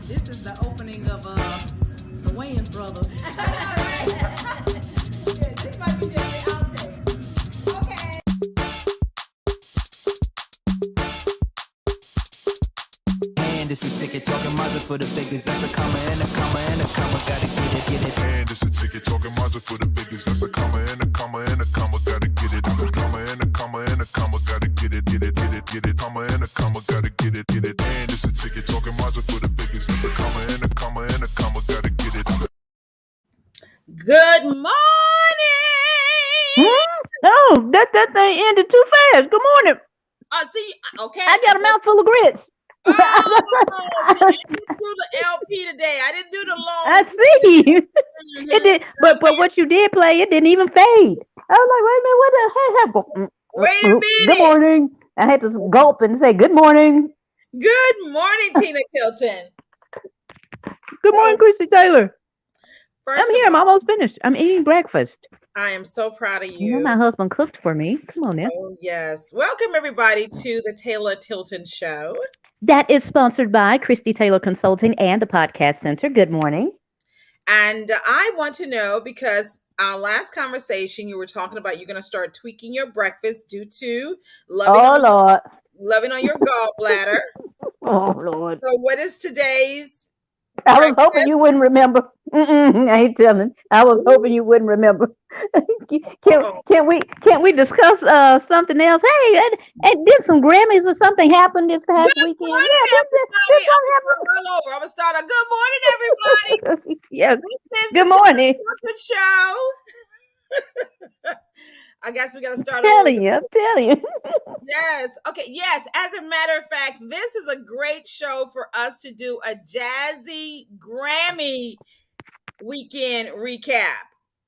This is the opening of the Wayans brothers. This might be just the outtake. Okay. And it's a ticket talking Mazda for the biggest. That's a comma and a comma and a comma. Gotta get it. And it's a ticket talking Mazda for the biggest. That's a comma and a comma and a comma. Gotta get it. A comma and a comma and a comma. Gotta get it. Comma and a comma. Gotta get it. And it's a ticket talking Mazda for the biggest. That's a comma and a comma and a comma. Gotta get it. Good morning. Oh, that thing ended too fast. Good morning. See, okay. I got a mouthful of grits. See, I didn't do the LP today. I didn't do the long. I see. It did, but what you did play, it didn't even fade. I was like, wait a minute, what the heck happened? Wait a minute. Good morning. I had to gulp and say good morning. Good morning, Tina Tilton. Good morning, Christie Taylor. First I'm here. I'm almost finished. I'm eating breakfast. I am so proud of you. You know, my husband cooked for me. Come on now. Oh, yes. Welcome, everybody, to the Taylor Tilton Show. That is sponsored by Christie Taylor Consulting and the Podcast Center. Good morning. And I want to know, because our last conversation, you were talking about you're going to start tweaking your breakfast due to loving on your gallbladder. Oh, Lord. So what is today's I was hoping you wouldn't remember. I ain't telling. I was hoping you wouldn't remember. Can't we discuss something else? Hey, and did some Grammys or something happen this past weekend? Morning, this all over. I'm gonna start. Good morning, everybody. Yes. Good morning. Good show. I guess we gotta start. I'm telling you. Yes. Okay. Yes. As a matter of fact, this is a great show for us to do a JAZZY Grammy weekend recap.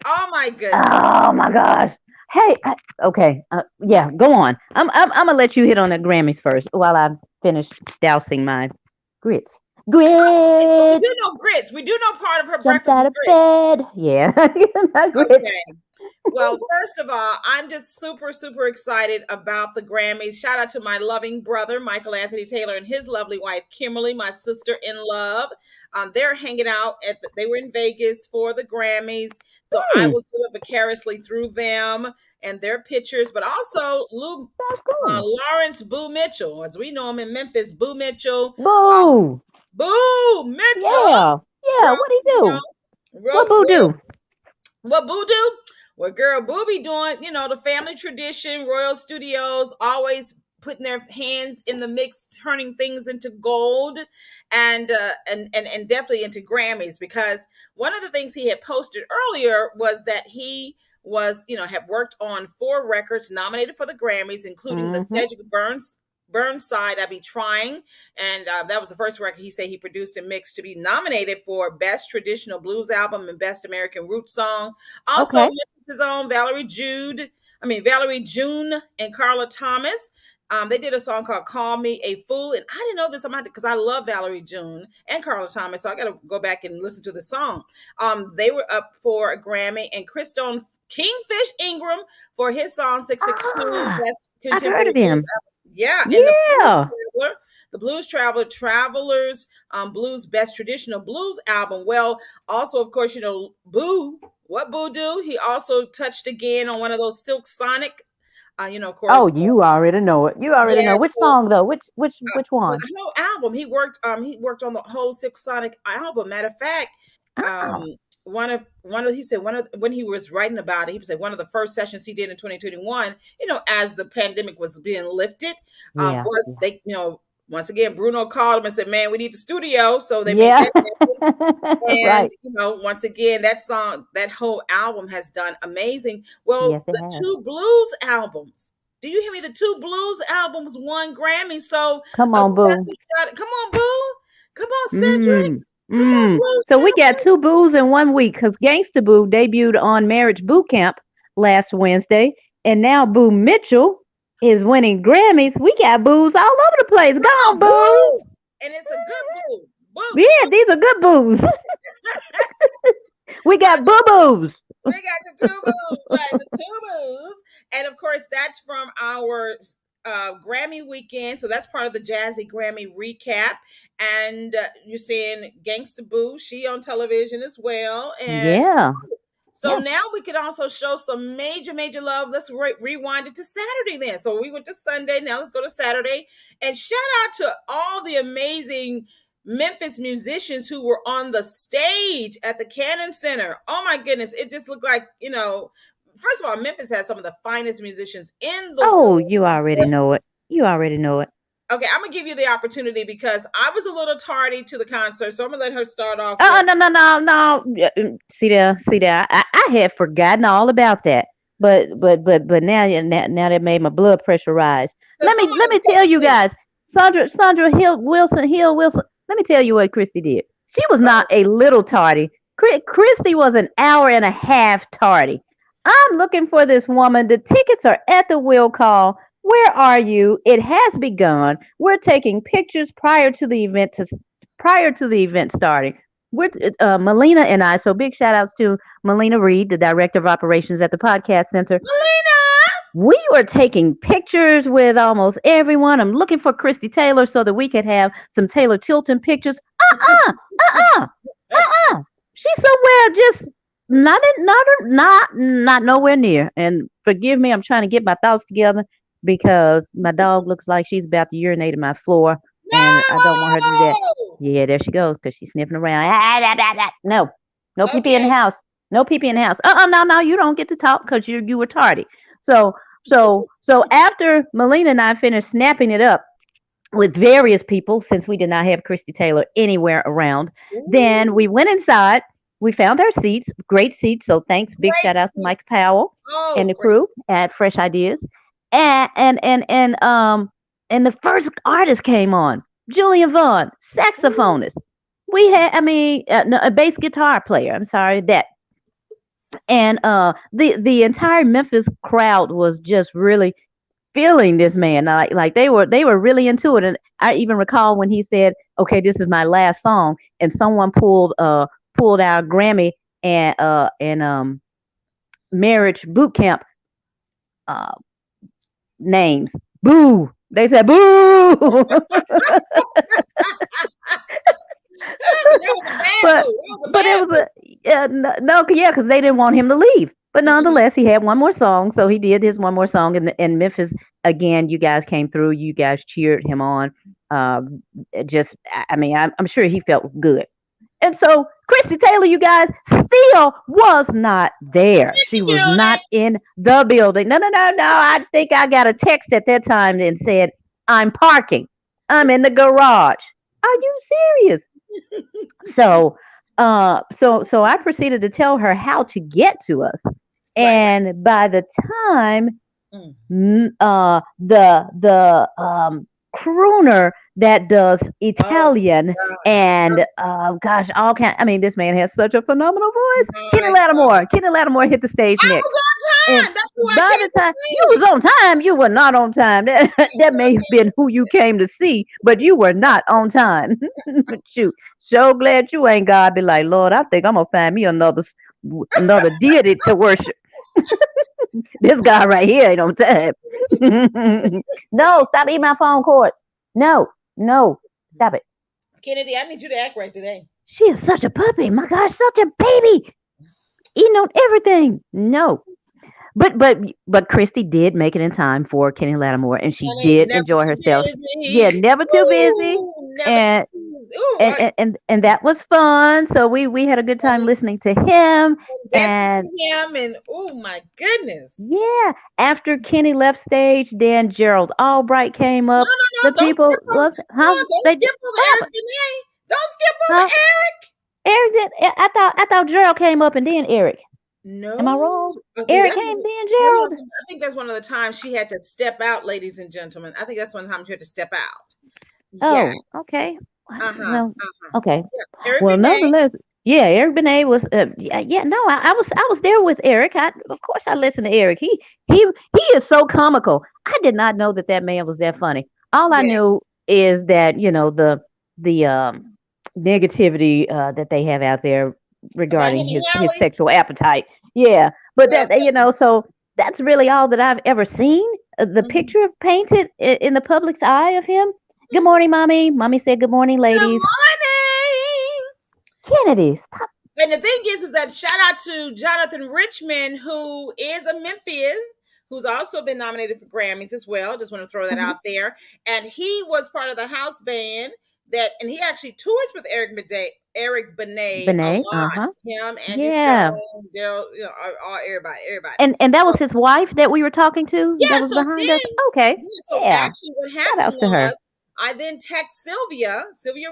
Oh my goodness. Oh my gosh. Hey. Okay. Yeah. Go on. I'm gonna let you hit on the Grammys first while I finish dousing my grits. Grits. So we do know grits. We do know part of her breakfast out of grits. bed. Yeah. Okay. Well, first of all, I'm just super, super excited about the Grammys. Shout out to my loving brother, Michael Anthony Taylor, and his lovely wife, Kimberly, my sister in love. They're hanging out they were in Vegas for the Grammys. So I was living vicariously through them and their pictures, but also Lawrence Boo Mitchell, as we know him in Memphis, Boo Mitchell. Boo. Boo Mitchell. Yeah. What'd he do? What Boo do? What Boo do? Well, girl, Boo be doing, the family tradition, Royal Studios, always putting their hands in the mix, turning things into gold, and definitely into Grammys. Because one of the things he had posted earlier was that he was, had worked on 4 records nominated for the Grammys, including the Cedric Burnside, I Be Trying. And that was the first record he said he produced and mixed to be nominated for Best Traditional Blues Album and Best American Roots Song. Also, his own Valerie June and Carla Thomas. They did a song called Call Me a Fool. And I didn't know this because I love Valerie June and Carla Thomas. So I got to go back and listen to the song. They were up for a Grammy, and Christone Kingfish Ingram for his song 662 Best Contemporary. I heard of him. Yeah. The Blues Travelers, Blues Best Traditional Blues Album. Well, also, of course, Boo. What Boo do? He also touched again on one of those Silk Sonic, of course. Oh, you already know it. You already know which song though. Which one? The whole album. He worked on the whole Silk Sonic album. Matter of fact, when he was writing about it, he said one of the first sessions he did in 2021, as the pandemic was being lifted, they, once again, Bruno called him and said, man, we need the studio. So they made that. And, right. Once again, that song, that whole album has done amazing. Well, the 2 blues albums. Do you hear me? The 2 blues albums won Grammy. So come on, Boo. Come on, Boo. Come on, Cedric. So we got 2 boos in 1 week, because Gangsta Boo debuted on Marriage Boot Camp last Wednesday, and now Boo Mitchell is winning Grammys. We got boos all over the place. Go on, Boo. And it's a good boo. Yeah, these are good boos. We got boo-boos. We got the 2 boos, right? The 2 boos. And of course, that's from our Grammy weekend. So that's part of the Jazzy Grammy recap. And you're seeing Gangsta Boo. She on television as well. And Yeah. so now we can also show some major, major love. Let's rewind it to Saturday then. So we went to Sunday. Now let's go to Saturday. And shout out to all the amazing Memphis musicians who were on the stage at the Cannon Center. Oh my goodness. It just looked like, first of all, Memphis has some of the finest musicians in the world. You already know it. You already know it. Okay, I'm gonna give you the opportunity because I was a little tardy to the concert, so I'm gonna let her start off. No. See there. I had forgotten all about that. But now that made my blood pressure rise. Let me tell you guys, Sandra Wilson. Let me tell you what Christie did. She was not a little tardy. Christie was an hour and a half tardy. I'm looking for this woman. The tickets are at the will call. Where are you? It has begun. We're taking pictures prior to the event starting. We're Melina and I. So big shout outs to Melina Reed, the director of operations at the Podcast Center. Melina, we were taking pictures with almost everyone. I'm looking for Christie Taylor so that we could have some Taylor Tilton pictures. She's somewhere just not nowhere near. And forgive me, I'm trying to get my thoughts together because my dog looks like she's about to urinate in my floor, and I don't want her to do that. Yeah, there she goes because she's sniffing around. No pee-pee in the house. No pee-pee in the house. No, you don't get to talk because you were tardy. So after Melina and I finished snapping it up with various people, since we did not have Christie Taylor anywhere around, then we went inside. We found our seats, great seats. So thanks, big shout out to Mike Powell and the crew at Fresh Ideas. And the first artist came on, Julian Vaughn, saxophonist. We had, a bass guitar player. I'm sorry, that. And the entire Memphis crowd was just really feeling this man. Like they were really into it. And I even recall when he said, "Okay, this is my last song," and someone pulled our Grammy and marriage boot camp names. Boo. They said boo. but it was because they didn't want him to leave. But nonetheless, he had one more song, so he did his one more song. And Memphis, again, you guys came through. You guys cheered him on. I'm sure he felt good. And so Christie Taylor, you guys, still was not there. She was not in the building. No. I think I got a text at that time and said, "I'm parking. I'm in the garage." Are you serious? So I proceeded to tell her how to get to us. And by the time the crooner that does Italian and all kind. This man has such a phenomenal voice. Kenny Lattimore hit the stage next. I was on time. That's who by the time you was on time, you were not on time. That may have been who you came to see, but you were not on time. Shoot, so glad you ain't God. Be like, Lord, I think I'm gonna find me another deity to worship. This guy right here ain't on time. No, stop eating my phone cords. No, stop it. Kennedy, I need you to act right today. She is such a puppy. My gosh, such a baby. Eating on everything. No. But Christie did make it in time for Kenny Lattimore, and she did enjoy herself. Yeah, never too busy. And that was fun. So we had a good time listening to him. And oh my goodness. Yeah. After Kenny left stage, then Gerald Albright came up. No, don't skip over Eric Benet. Don't skip over Eric. Eric did. I thought Gerald came up and then Eric. No. Am I wrong? Eric came then Gerald. I think that's one of the times she had to step out, ladies and gentlemen. I think that's one time she had to step out. Yeah. Oh, okay. Well, okay. Yeah, well, nonetheless, Eric Benet was. I was there with Eric. Of course, I listened to Eric. He is so comical. I did not know that man was that funny. All I knew is that the negativity that they have out there regarding his sexual appetite. Yeah, but so that's really all that I've ever seen the Mhm. picture painted in the public's eye of him. Good morning, mommy. Mommy said, "Good morning, Good ladies." morning. Kennedy, stop. And the thing is that shout out to Jonathan Richmond, who is a Memphian, who's also been nominated for Grammys as well. Just want to throw that Mhm. out there. And he was part of the house band that, and he actually tours with Eric Benet a Benet. Uh lot. huh. Him, Andy Yeah. Stone, Daryl, all everybody. And that So, was his wife that we were talking to yeah, that was so behind us. then, Okay. yeah, so Yeah. actually what Shout happened outs to was her. I then text Sylvia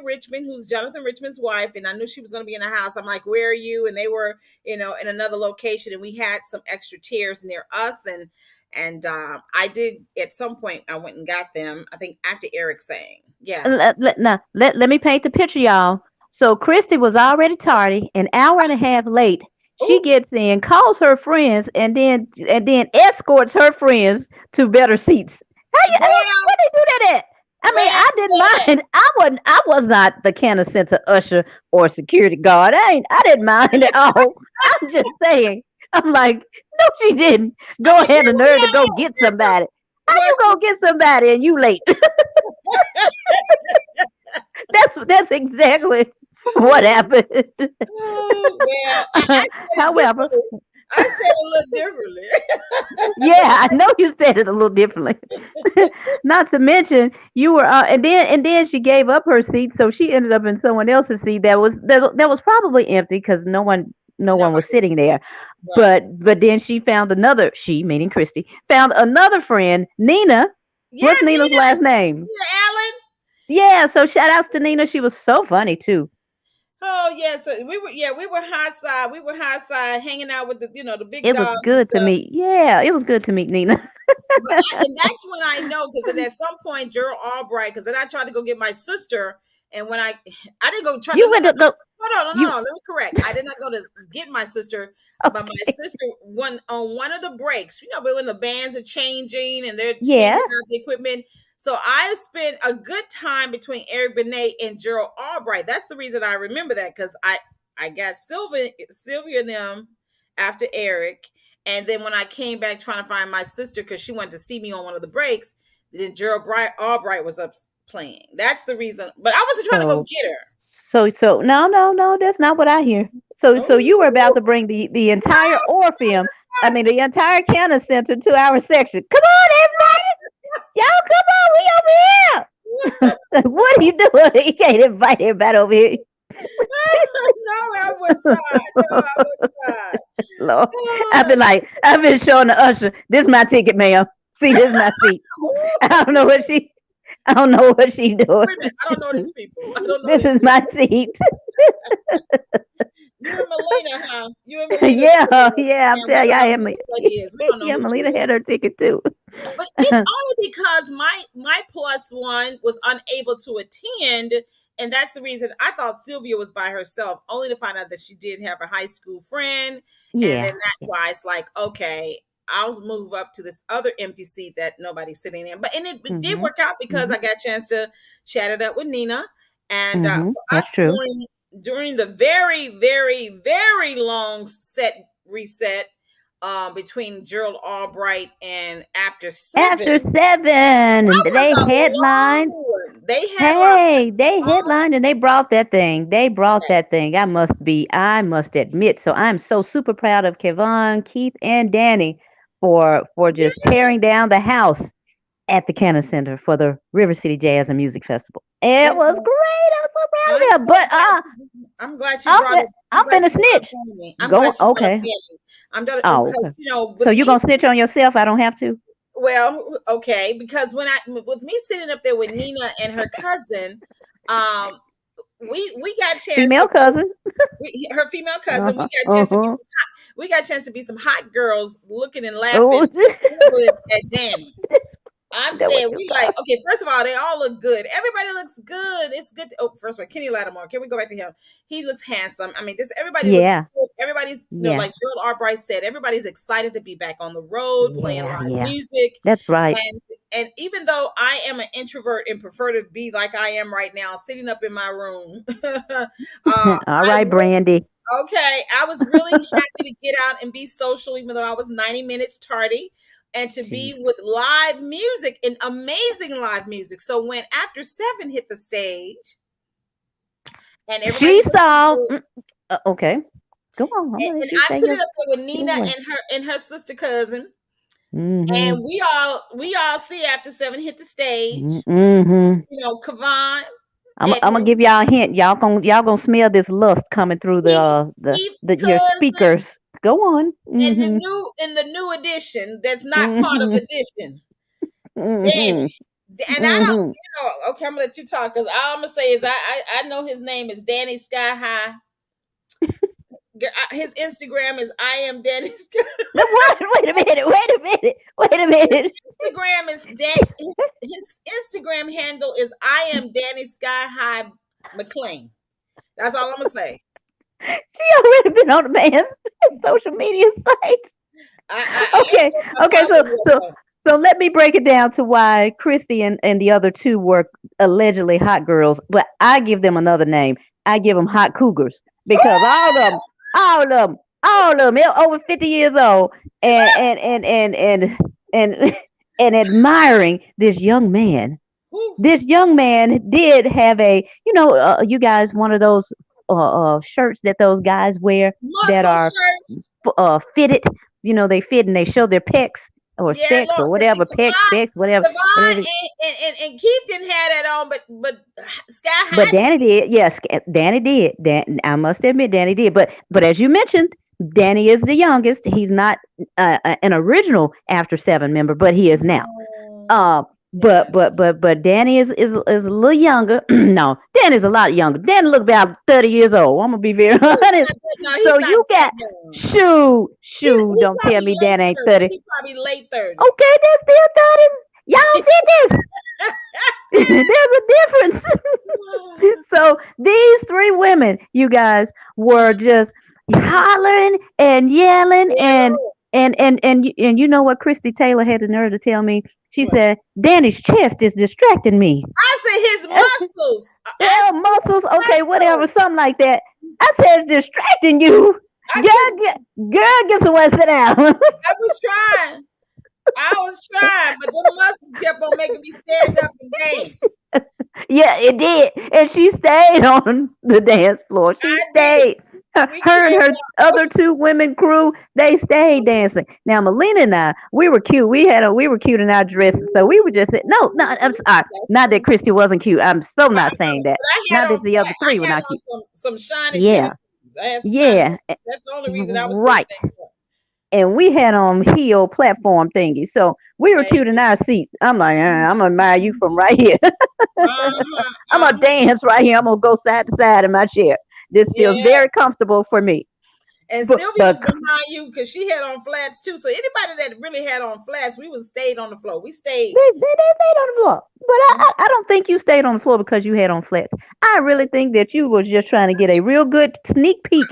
Richmond, who's Jonathan Richmond's wife, and I knew she was going to be in the house. I'm like, "Where are you?" And they were, in another location, and we had some extra chairs near us, and I did at some point. I went and got them. I think after Eric sang, yeah. Let me paint the picture, y'all. So Christy was already tardy, an hour and a half late. She Oh gets in, calls her friends, and then escorts her friends to better seats. well, Where they do that at? I mean, well, I didn't mind. I was not the kind of center usher or security guard. I didn't mind at all. I'm just saying. I'm like, no, she didn't. I Go mean, ahead, here the we nerve to go are. get somebody. How Well, you gonna get somebody and you late? That's exactly what happened. well, I said it However, differently. I said it a little differently. yeah, I know you said it a little differently. Not to mention you were, and then she gave up her seat, so she ended up in someone else's seat that was probably empty because no one was Nobody was sitting there. right. But then she found another. She, meaning Christy, found another friend, Nina. Yeah, What's Nina's Nina, last name? Nina Allen. Yeah, so shout outs to Nina. She was so funny too. Oh yeah, so we were high side. We were high side, hanging out with the big It was dogs and good to stuff. meet. Yeah, it was good to meet Nina. And that's when I know because at some point Gerald Albright, because then I tried to go get my sister, and when I didn't go try to You went to go. no, You let me correct. I did not go to get my sister, but my okay? sister one of the breaks. But when the bands are changing and they're Yeah. changing out the equipment. So I spent a good time between Eric Benet and Gerald Albright. That's the reason I remember that because I got Sylvia and them after Eric, and then when I came back trying to find my sister because she wanted to see me on one of the breaks, then Albright was up playing. That's the reason. But I wasn't trying to go So get her. so no, no, no. That's not what I hear. So you were about Oh, to bring the entire Orpheum. I mean, the entire Cannon Center to our section. Come on, everybody! Y'all, come on, we over here. What are you doing? You can't invite everybody over here. no, I was not. No, I was not. Lord, Ah, I've been showing the usher. This is my ticket, ma'am. See, this is my seat. I don't know what she. I don't know what she doing. wait a minute. I don't know these people. I don't know This these is my people. seat. You and Melina, huh? You and Melina. Yeah, yeah. I'm Man, we telling you, don't I know who am. this lady is. We don't know Yeah, who she Melina had is. her ticket too. But it's only because my plus one was unable to attend, and that's the reason I thought Sylvia was by herself, only to find out that she did have a high school friend, and then Yeah, that's yeah. why it's like, okay, I'll move up to this other empty seat that nobody's sitting in. But and it did Mhm. work out because I Mhm. got a chance to chat it up with Nina, and Mhm. for That's us true. during the very very very long set reset between Gerald Albright and After Seven. After seven, That was they a long headlined. one. They had Hey, they uh, headlined and they brought that thing. They brought that yes, thing. I must admit. So I'm so super proud of Kevon, Keith, and Danny for just tearing yes. down the house at the Cannon Center for the River City Jazz and Music Festival. It That's was great. I'm so proud I'm of them. so But glad. I'm glad you I'm brought fin- it. I'm I'm glad finna you brought up snitch. Danny. I'm Go glad you brought up okay. Danny. I'm done Oh, okay. because So with you me. gonna snitch on yourself? I don't have to. Well, okay, because when I with me sitting up there with Nina and her cousin, um, we got a chance to Female cousin. her female Uh cousin. We huh. got a Uh chance to be huh. we got a chance to be some hot girls looking and laughing Oh, at Danny. I'm that what saying you we call. like okay. First of all, they all look good. Everybody looks good. It's good. First of all, Kenny Lattimore. Can we go back to him? He looks handsome. I mean, just everybody looks Yeah. good. Everybody's Yeah. like Gerald Albright said. Everybody's excited to be back on the road playing Yeah. live Yeah. music. That's right. And even though I am an introvert and prefer to be like I am right now, sitting up in my room, All I right, Brandy. okay, I was really happy to get out and be social, even though I was 90 minutes tardy. and to be with live music and amazing live music. So when After Seven hit the stage, and everybody She saw. Okay, go on. I'm gonna let and you I'm say sitting up there with your Nina way. and her sister cousin, and Mm-hmm. we all see After Seven hit the stage. Mm-hmm. Kavan, I'm gonna Edmund, give y'all a hint. Y'all gonna smell this lust coming through Keith, Keith's the your cousin, speakers. Go on. and Mm-hmm. the new edition that's not part of Mm-hmm. edition, Mm-hmm. Danny. And I don't, Mm-hmm. okay, I'm gonna let you talk because all I'm gonna say is I know his name is Danny Sky High. His Instagram is I am Danny Sky. What? Wait a minute. Wait a minute. Wait a minute. Instagram is his Instagram handle is I am Danny Sky High McLean. That's all I'm gonna say. She already been on the man's social media site. I ain't Okay. got no Okay. problem with her. So let me break it down to why Christy and the other two were allegedly hot girls, but I give them another name. I give them hot cougars because all of them, all of them, they're over 50 years old and and admiring this young man. Woo. This young man did have you guys, one of those shirts that those guys wear that Muscle are shirts. fitted. They fit and they show their pecs or Yeah, sex or look, and see, whatever, pecs, specs, whatever, Kavan whatever. and Keith didn't have that on, but Sky But High Danny did. did, yes, Danny did. I must admit, Danny did. But as you mentioned, Danny is the youngest. He's not an original After Seven member, but he is now. Uh, Yeah. but Danny is a little younger. No, Danny's a lot younger. Danny look about 30 years old. I'm gonna be very honest. No, So he's not you that got young. shoo. He Don't tell probably me late Dan ain't 30s. 30. He probably late 30s. Okay, that's still 30. Y'all see this? There's a difference. So these three women, you guys, were just hollering and yelling Yeah, Lord. and you know what Christy Taylor had the nerve to tell me? She What? said, Danny's chest is distracting me. I say his muscles. I Yeah, say his muscles, okay, whatever, muscles. something like that. I said it's distracting you. I couldn't. Girl, get somewhere, sit down. I was trying. I was trying, but the muscles kept on making me stand up and dance. Yeah, it did. And she stayed on the dance floor. She I did. stayed. Her, We her and came her other two women crew, they stayed dancing. Now Melina and I, we were cute. We were cute in our dresses. So we were just no, I'm sorry. That's Not that true. Christy wasn't cute. I'm so I not saying know, that. but I had Not on that the other three were I had not on cute. some shiny Yeah. tennis shoes. I had some shiny Yeah. shoes. That's the only reason I was still Right. standing up. And we had on heel platform thingies. So we were cute in Baby. our seats. I'm like, I'm gonna admire you from right here. Uh-huh. I'm gonna Uh-huh. dance right here. I'm gonna go side to side in my chair. This feels Yeah. very comfortable for me. And But Sylvia but was behind you because she had on flats too. So anybody that really had on flats, we was stayed on the floor. We stayed. they stayed on the floor. But I don't think you stayed on the floor because you had on flats. I really think that you was just trying to get a real good sneak peek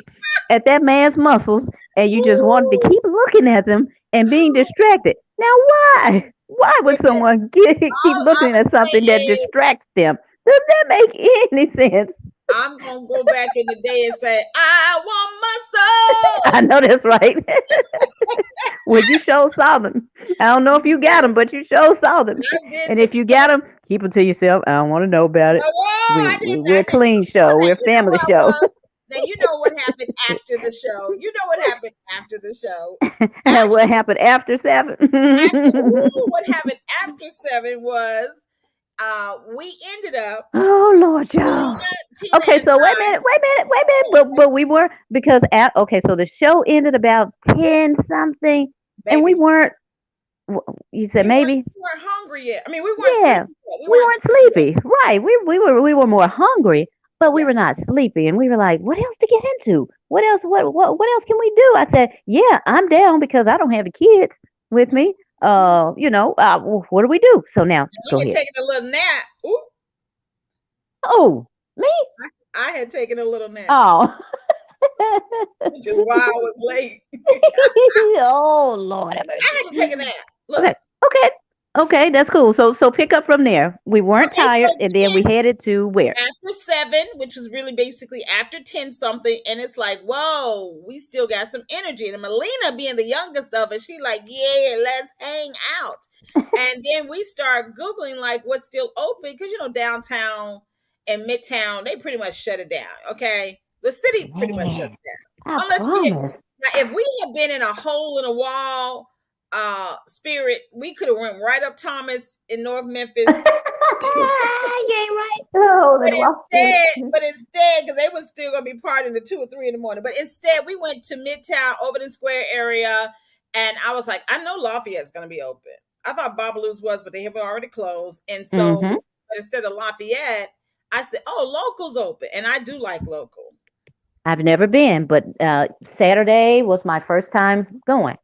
at that man's muscles, and you just wanted to Ooh. keep looking at them and being distracted. Now, why? Why would Listen, someone keep all I looking was at something that saying is distracts them? Does that make any sense? I'm gonna go back in the day and say, I want I muscle. know that's right. Well, you sure saw them. I don't know if you got them, Yes, but you sure saw them. I did And some if you got them, keep them to yourself. I don't want to know about it. oh, I didn't. We're a clean show. We're a You know family what I show. was? Now you know what happened after the show. You know what happened after the show. And what Actually, happened after 7? what happened after 7 was we ended up Oh Lord, y'all. Melina, Tina, Okay, and so I. wait a minute. But we were because okay, so the show ended about 10 something, and we Baby, weren't. You said maybe. we weren't hungry yet. I mean, we weren't Yeah, sleepy yet. We we weren't weren't sleepy yet. sleepy. Right. We were more hungry, but we Yeah. were not sleepy. And we were like, what else to get into? What else? What else can we do? I said, yeah, I'm down because I don't have the kids with me. What do we do? So now I go had ahead. taken a little nap. Ooh, Oh, me? I had taken a little nap, Oh. which is why I was late. Oh Lord have I had to take a mercy. nap. Okay. Look, Okay. Okay, that's cool. So pick up from there. We weren't Okay, tired, so and then we headed to where? after 7, which was really basically after 10 something, and it's like, whoa, we still got some energy. And Melina, being the youngest of us, she like, yeah, let's hang out. And then we start Googling like what's still open, because downtown and midtown, they pretty much shut it down. Okay. The city pretty much Man, shuts I down. Unless we had, promise. now, if we had been in a hole in a wall spirit, we could have went right up Thomas in North Memphis. You ain't right. Oh, But they lost in instead, it. but instead, because they was still gonna be partying at 2 or 3 in the morning. But instead, we went to Midtown, Overton Square area, and I was like, I know Lafayette's gonna be open. I thought Babalu's was, but they have already closed. And so, Mm-hmm. but instead of Lafayette, I said, "Oh, local's open," and I do like local. I've never been, but Saturday was my first time going.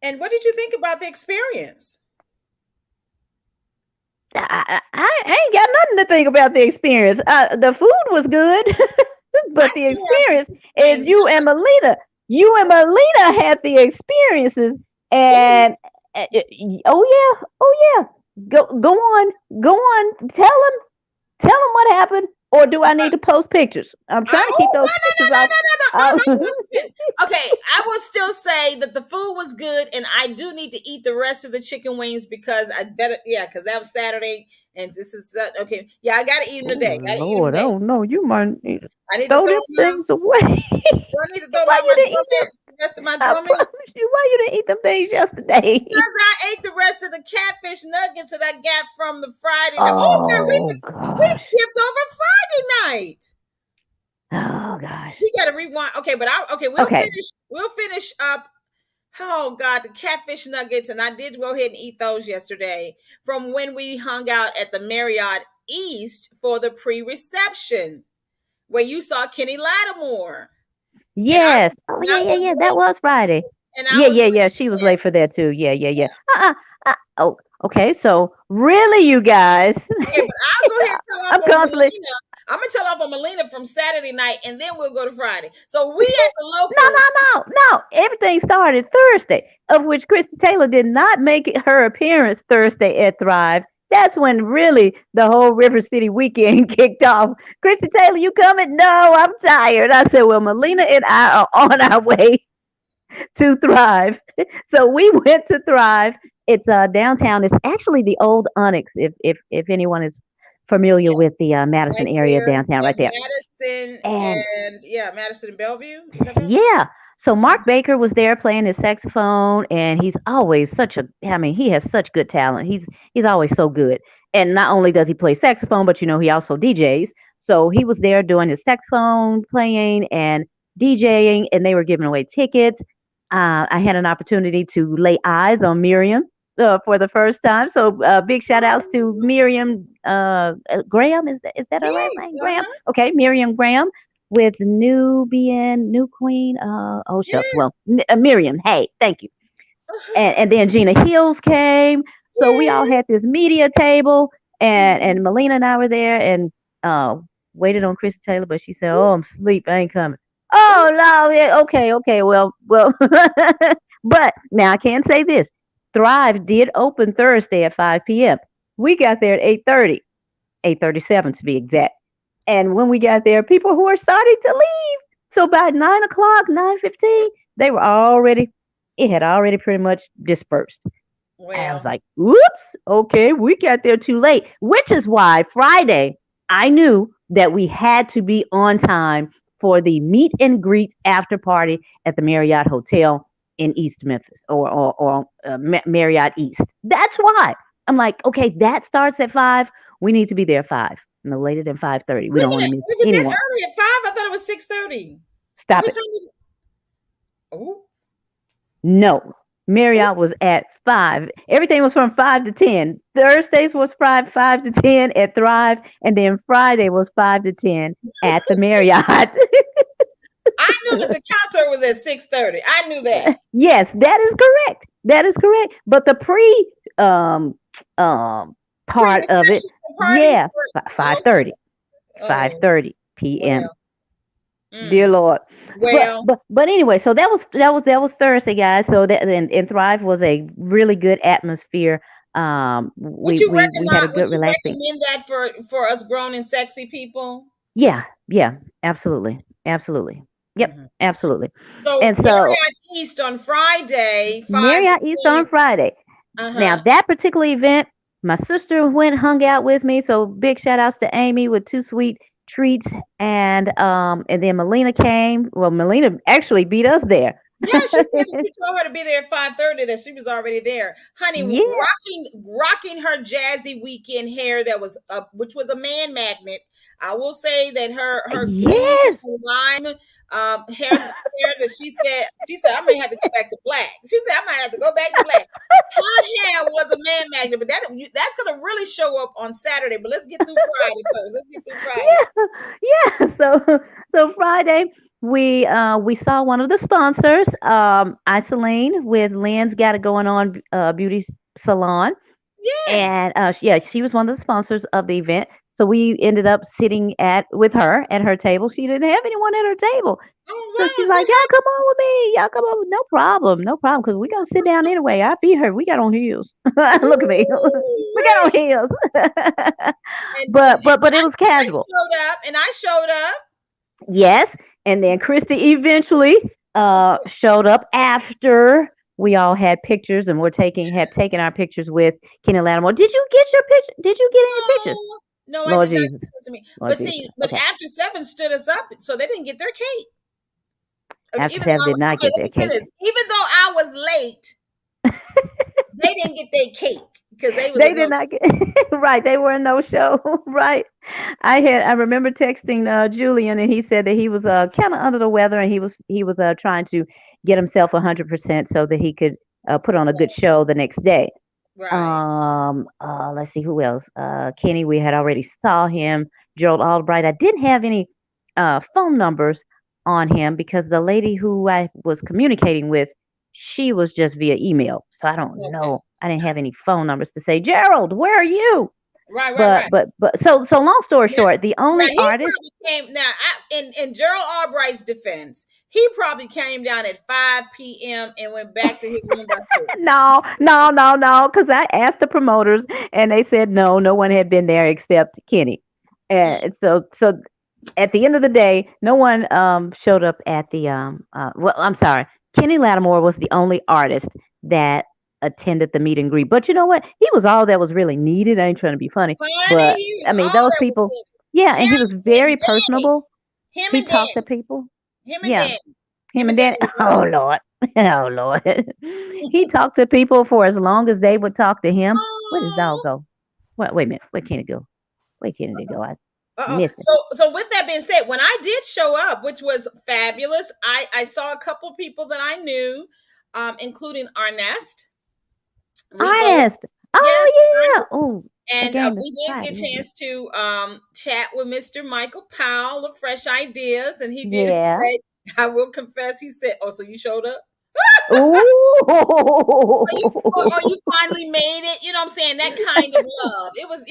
And what did you think about the experience? I ain't got nothing to think about the experience. The food was good, I but the still have some experience chicken is wings. you and Melina. You and Melina had the experiences, Yeah. and oh yeah. Go on. Tell them what happened, or do I need to post pictures? I'm trying to keep Oh, those pictures off. no, Uh, okay, I will still say that the food was good, and I do need to eat the rest of the chicken wings because I better, yeah, because that was Saturday, and this is okay. Yeah, I gotta eat them oh today. Gotta eat them Lord, today. oh no, you might need to I need to throw throw them them out. things away. Do I need to throw them Why out you my didn't eat them? drumettes? The rest of my I drumettes? promise you, why you didn't eat them things yesterday? Because I ate the rest of the catfish nuggets that I got from the Friday night. Oh, girl, Oh we gosh. skipped over Friday night. Oh gosh. We got to rewind. Okay, but okay, we'll Okay. finish. We'll finish up. Oh God, the catfish nuggets, and I did go ahead and eat those yesterday from when we hung out at the Marriott East for the pre-reception, where you saw Kenny Lattimore, and Yes. Oh I was yeah. That late, was Friday. and I was Yeah. late. She was late for that too. Yeah. Yeah. Oh, okay. So really, you guys, Okay, but I'll go ahead and tell off I'm on constantly Melina. I'm gonna tell off on Melina from Saturday night, and then we'll go to Friday. So we at the no, local. no. Everything started Thursday, of which Christy Taylor did not make her appearance Thursday at Thrive. That's when really the whole River City weekend kicked off. Christy Taylor, you coming? No, I'm tired. I said, well, Melina and I are on our way to Thrive. So we went to Thrive. It's downtown. It's actually the old Onyx, if anyone is familiar with the Madison Right area there downtown, right in there. Madison And and yeah, Madison and Bellevue. Is that Bellevue? yeah. So Mark Baker was there playing his saxophone, and he's always such a. I mean, he has such good talent. He's always so good. And not only does he play saxophone, but he also DJs. So he was there doing his saxophone playing and DJing, and they were giving away tickets. I had an opportunity to lay eyes on Miriam for the first time. So big shout outs to Miriam Graham. Is that her last Yes. name? Graham. Okay, Miriam Graham with New Queen. Oh shucks. Yes. Well, Miriam. Hey, thank you. Uh-huh. And then Gina Hills came. So we all Yes. had this media table, and Mhm. and Melina and I were there, and uh waited on Christy Taylor, but she said, "Oh, I'm asleep. I ain't coming." Ooh. Oh no. Yeah, okay. Well. But now I can say this: Thrive did open Thursday at 5 p.m. We got there at 8:30, 8:37 to be exact. And when we got there, people who were starting to leave. So by 9 o'clock, 9:15, they were already. It had already pretty much dispersed. And I was Well, like, "Oops, okay, we got there too late." Which is why Friday I knew that we had to be on time for the meet and greet after party at the Marriott Hotel in East Memphis, or Marriott East. That's why I'm like, okay, that starts at 5. We need to be there 5. No later than 5:30. We wait a don't want to minute. miss Was it that anyone. early at 5? I thought it was 6:30. Stop What it. time was it? Oh, No. oh, Marriott was at 5. Everything was from 5 to 10. Thursdays was 5 to 10 at Thrive, and then Friday was 5 to 10 at the Marriott. I knew that the concert was at 6:30. I knew that. Yes, that is correct. That is correct. But the um um part of it, Pre-reception parties yeah, were 5:30. oh 5:30 p.m. well. Mm, Dear Lord. But well, but but anyway, so that was Thursday, guys. So that and Thrive was a really good atmosphere. Would you We had a recommend? Would good you relaxing. recommend that for us grown and sexy people? Yeah, yeah, absolutely, absolutely. Yep, Mhm. absolutely. So And so Marriott East on Friday, 5 to Marriott East on 10. Friday. Uh Now huh. that particular event, my sister went hung out with me. So big shout outs to Amy with two sweet treats, and then Melina came. Well, Melina actually beat us there. Yeah, she said that you told her to be there at 5:30. That she was already there, honey, Yeah, rocking her jazzy weekend hair that was which was a man magnet. I will say that her green yes. lime hair that she said I may have to go back to black. She said I might have to go back to black. Her hair was a man magnet, but that's gonna really show up on Saturday. But let's get through Friday first. Let's get through Friday. Yeah, yeah. So Friday we saw one of the sponsors, Isoline with Lynn's Got It Going On beauty salon, Yes. and yeah, she was one of the sponsors of the event. So we ended up sitting at with her at her table. She didn't have anyone at her table. Oh So wow, she's is like, that "Y'all come on with me. Y'all come on. No problem. No problem. Because we gonna sit down anyway. I beat her. We got on heels. Look at me. We got on Ooh-wee. heels. And But it was I casual. showed up, and I showed up. Yes. And then Christy eventually showed up after we all had pictures and had taken our pictures with Kenny Lattimore. Did you get your picture? Did you get any pictures? No, no, I Lord did not Jesus. give it to me. Lord But Jesus. see, but Okay. after seven stood us up, so they didn't get their cake. I mean, After Sev did not okay, get let their me say cake. this. Even though I was late, they didn't get their cake because they was They a did no. not get right. They were a no show. Right. I remember texting Julian, and he said that he was kind of under the weather, and he was trying to get himself 100% so that he could put on a good show the next day. Right. Let's see who else. Kenny, we had already saw him. Gerald Albright. I didn't have any phone numbers on him because the lady who I was communicating with, she was just via email. So I don't Okay. know. I didn't have any phone numbers to say, Gerald, where are you? Right. Right. But Right. but but so long story Now, short, the now only he artist. probably came. Now, in Gerald Albright's defense, he probably came down at 5 p.m. and went back to his room by 6. No, because I asked the promoters and they said no, no one had been there except Kenny. And so at the end of the day, no one showed up at the well, I'm sorry. Kenny Lattimore was the only artist that attended the meet and greet. But you know what? He was all that was really needed. I ain't trying to be funny, Honey, but he I was mean all those that was people, needed. yeah, and he was Him very and Danny. personable. Him He and talked to Danny. people. Him and Yeah, Danny. him Him and and Dan. Danny was Oh all. Lord. Oh Lord. He talked to people for as long as they would talk to him. Where does dog Oh. go? Wait a minute. Where can it go? Where can it go? I Uh-oh. missed it. So with that being said, when I did show up, which was fabulous, I saw a couple people that I knew, including Arnest. We both, Honest. yes, Oh yeah. Oh, the and game is we did get Friday, a isn't it? chance to chat with Mr. Michael Powell of Fresh Ideas, and he did Yeah. say, I will confess, he said, "Oh, so you showed up? Or Ooh. you finally made it?" You know what I'm saying? That kind of love. It was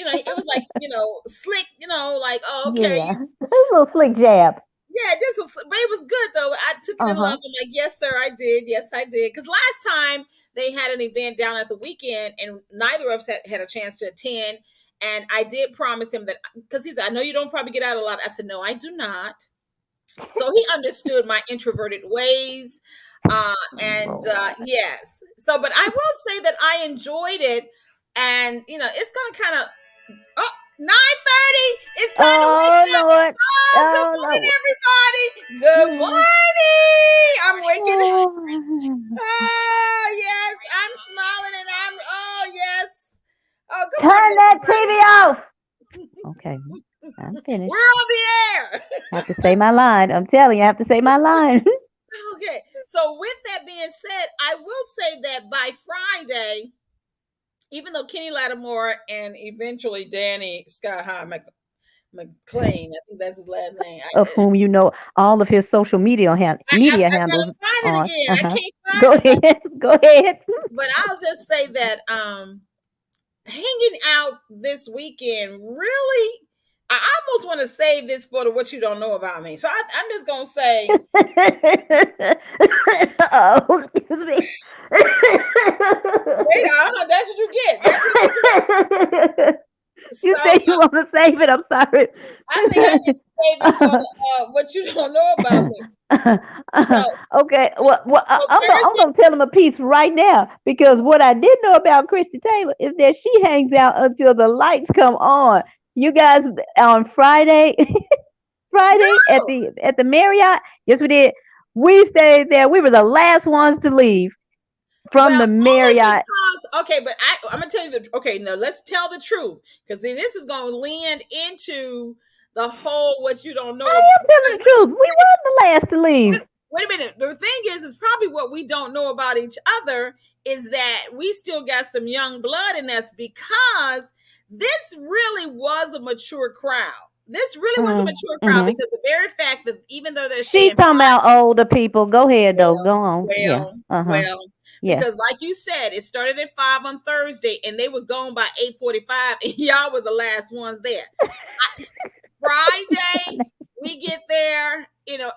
like, slick. Like, oh, okay, Yeah. A little slick jab. yeah, but it was good though. I took it in Uh-huh. love. I'm like, yes, sir, I did. Yes, I did. Because last time they had an event down at the weekend, and neither of us had a chance to attend. And I did promise him that because he said, "I know you don't probably get out a lot." I said, "No, I do not." So he understood my introverted ways. And Lord. yes. So, but I will say that I enjoyed it. And, it's going to kind of, oh, 9:30. It's time to wake Oh up. Lord. Oh, good Oh morning, Lord. everybody. Good morning. I'm waking. Oh. Oh, yes. I'm smiling and oh, yes. Oh, good morning, Turn that everybody. TV off. Okay. I'm We're finished. on the air. I have to say my line. I'm telling you, I have to say my line. Okay. So, with that being said, I will say that by Friday, even though Kenny Lattimore and eventually Danny Sky High McLean, I think that's his last name. Of whom you know all of his social media I gotta handles find it on. again. I Uh-huh. can't find Go it. ahead. Go ahead. But I'll just say that hanging out this weekend really, I almost want to save this for what you don't know about me. So I'm just gonna say Uh-oh. Excuse me. Wait, I don't know. That's what you get. That's what you get. You So say you want to save it. I'm sorry. I think I need to save it for what you don't know about me. So, Okay. Well, so I'm Thursday. gonna tell him a piece right now because what I did know about Christy Taylor is that she hangs out until the lights come on. You guys on Friday, Friday No. at the Marriott. Yes, we did. We stayed there. We were the last ones to leave from Well, the only Marriott. because okay, but I'm gonna tell you the okay. Now let's tell the truth because this is gonna land into the whole what you don't know I about. am telling the truth. We were the last to leave. Wait a minute. The thing is probably what we don't know about each other is that we still got some young blood in us because this really was a mature crowd. This really was a mature crowd Mm-hmm. because the very fact that even though they're She's saying talking about older people. Go ahead though. Go on. Yeah. well, Uh-huh. well, Yeah. because like you said, it started at 5 on Thursday and they were gone by 8:45 and y'all were the last ones there. Friday, we get there,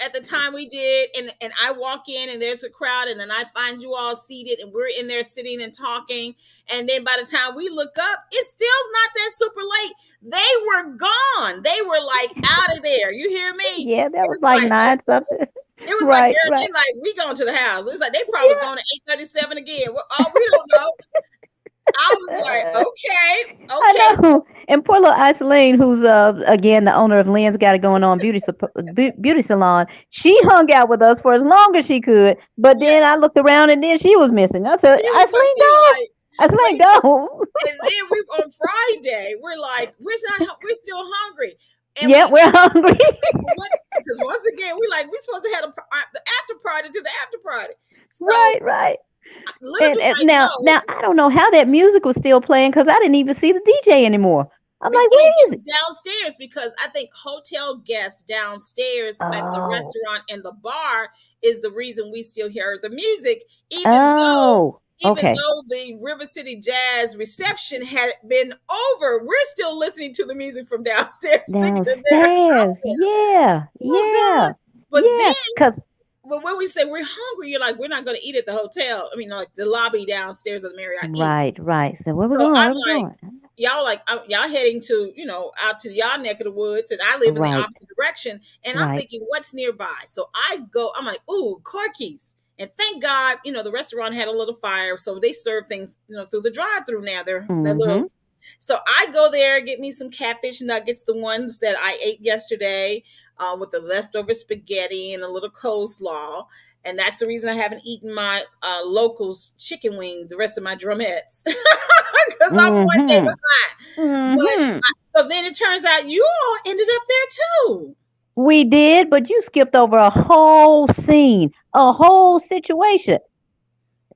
at the time we did, and I walk in and there's a crowd, and then I find you all seated, and we're in there sitting and talking. And then by the time we look up, it's still not that super late. They were gone. They were like out of there. You hear me? Yeah, that It was was like like, nine something. it was like, Right, girl, right. they like, we going to the house. It's like they probably was Yeah. going to 8:37 again. Well, oh, we don't know. I was like, okay, I okay. know. And poor little Iceline, who's again the owner of Lynn's Got It Going On beauty salon, she hung out with us for as long as she could. But Yeah, then I looked around and then she was missing. I said, Iceline, she was go. like, Iceline, wait. go. And then we on Friday, we're like, we're still hungry, and Yeah, we're hungry. what? Because once again, we supposed to have the after party to the after party. So Right, right. little do And I know, now I don't know how that music was still playing because I didn't even see the DJ anymore. I'm like, it where is was it? downstairs because I think hotel guests downstairs at the Oh, restaurant and the bar is the reason we still hear the music, oh, even okay. though the River City Jazz reception had been over, we're still listening to the music from downstairs, thinking that they're out Downstairs. there. Yeah, Oh yeah, God! But yeah. then, Cause when we say we're hungry, you're like, we're not going to eat at the hotel. I mean, like the lobby downstairs of the Marriott East. right, right. So where we So going? I'm Where we like, going? y'all heading to, out to y'all neck of the woods, and I live in the Right, opposite direction. And I'm right. thinking, what's nearby? So I'm like, ooh, Corky's. And thank God, the restaurant had a little fire, so they serve things, through the drive-through now. They're Mm-hmm. little. So I go there, get me some catfish nuggets, the ones that I ate yesterday, with the leftover spaghetti and a little coleslaw. And that's the reason I haven't eaten my locals chicken wings, the rest of my drumettes, because I'm one day Mm-hmm. behind. Mm-hmm. So then it turns out you all ended up there too. We did, but you skipped over a whole scene, a whole situation.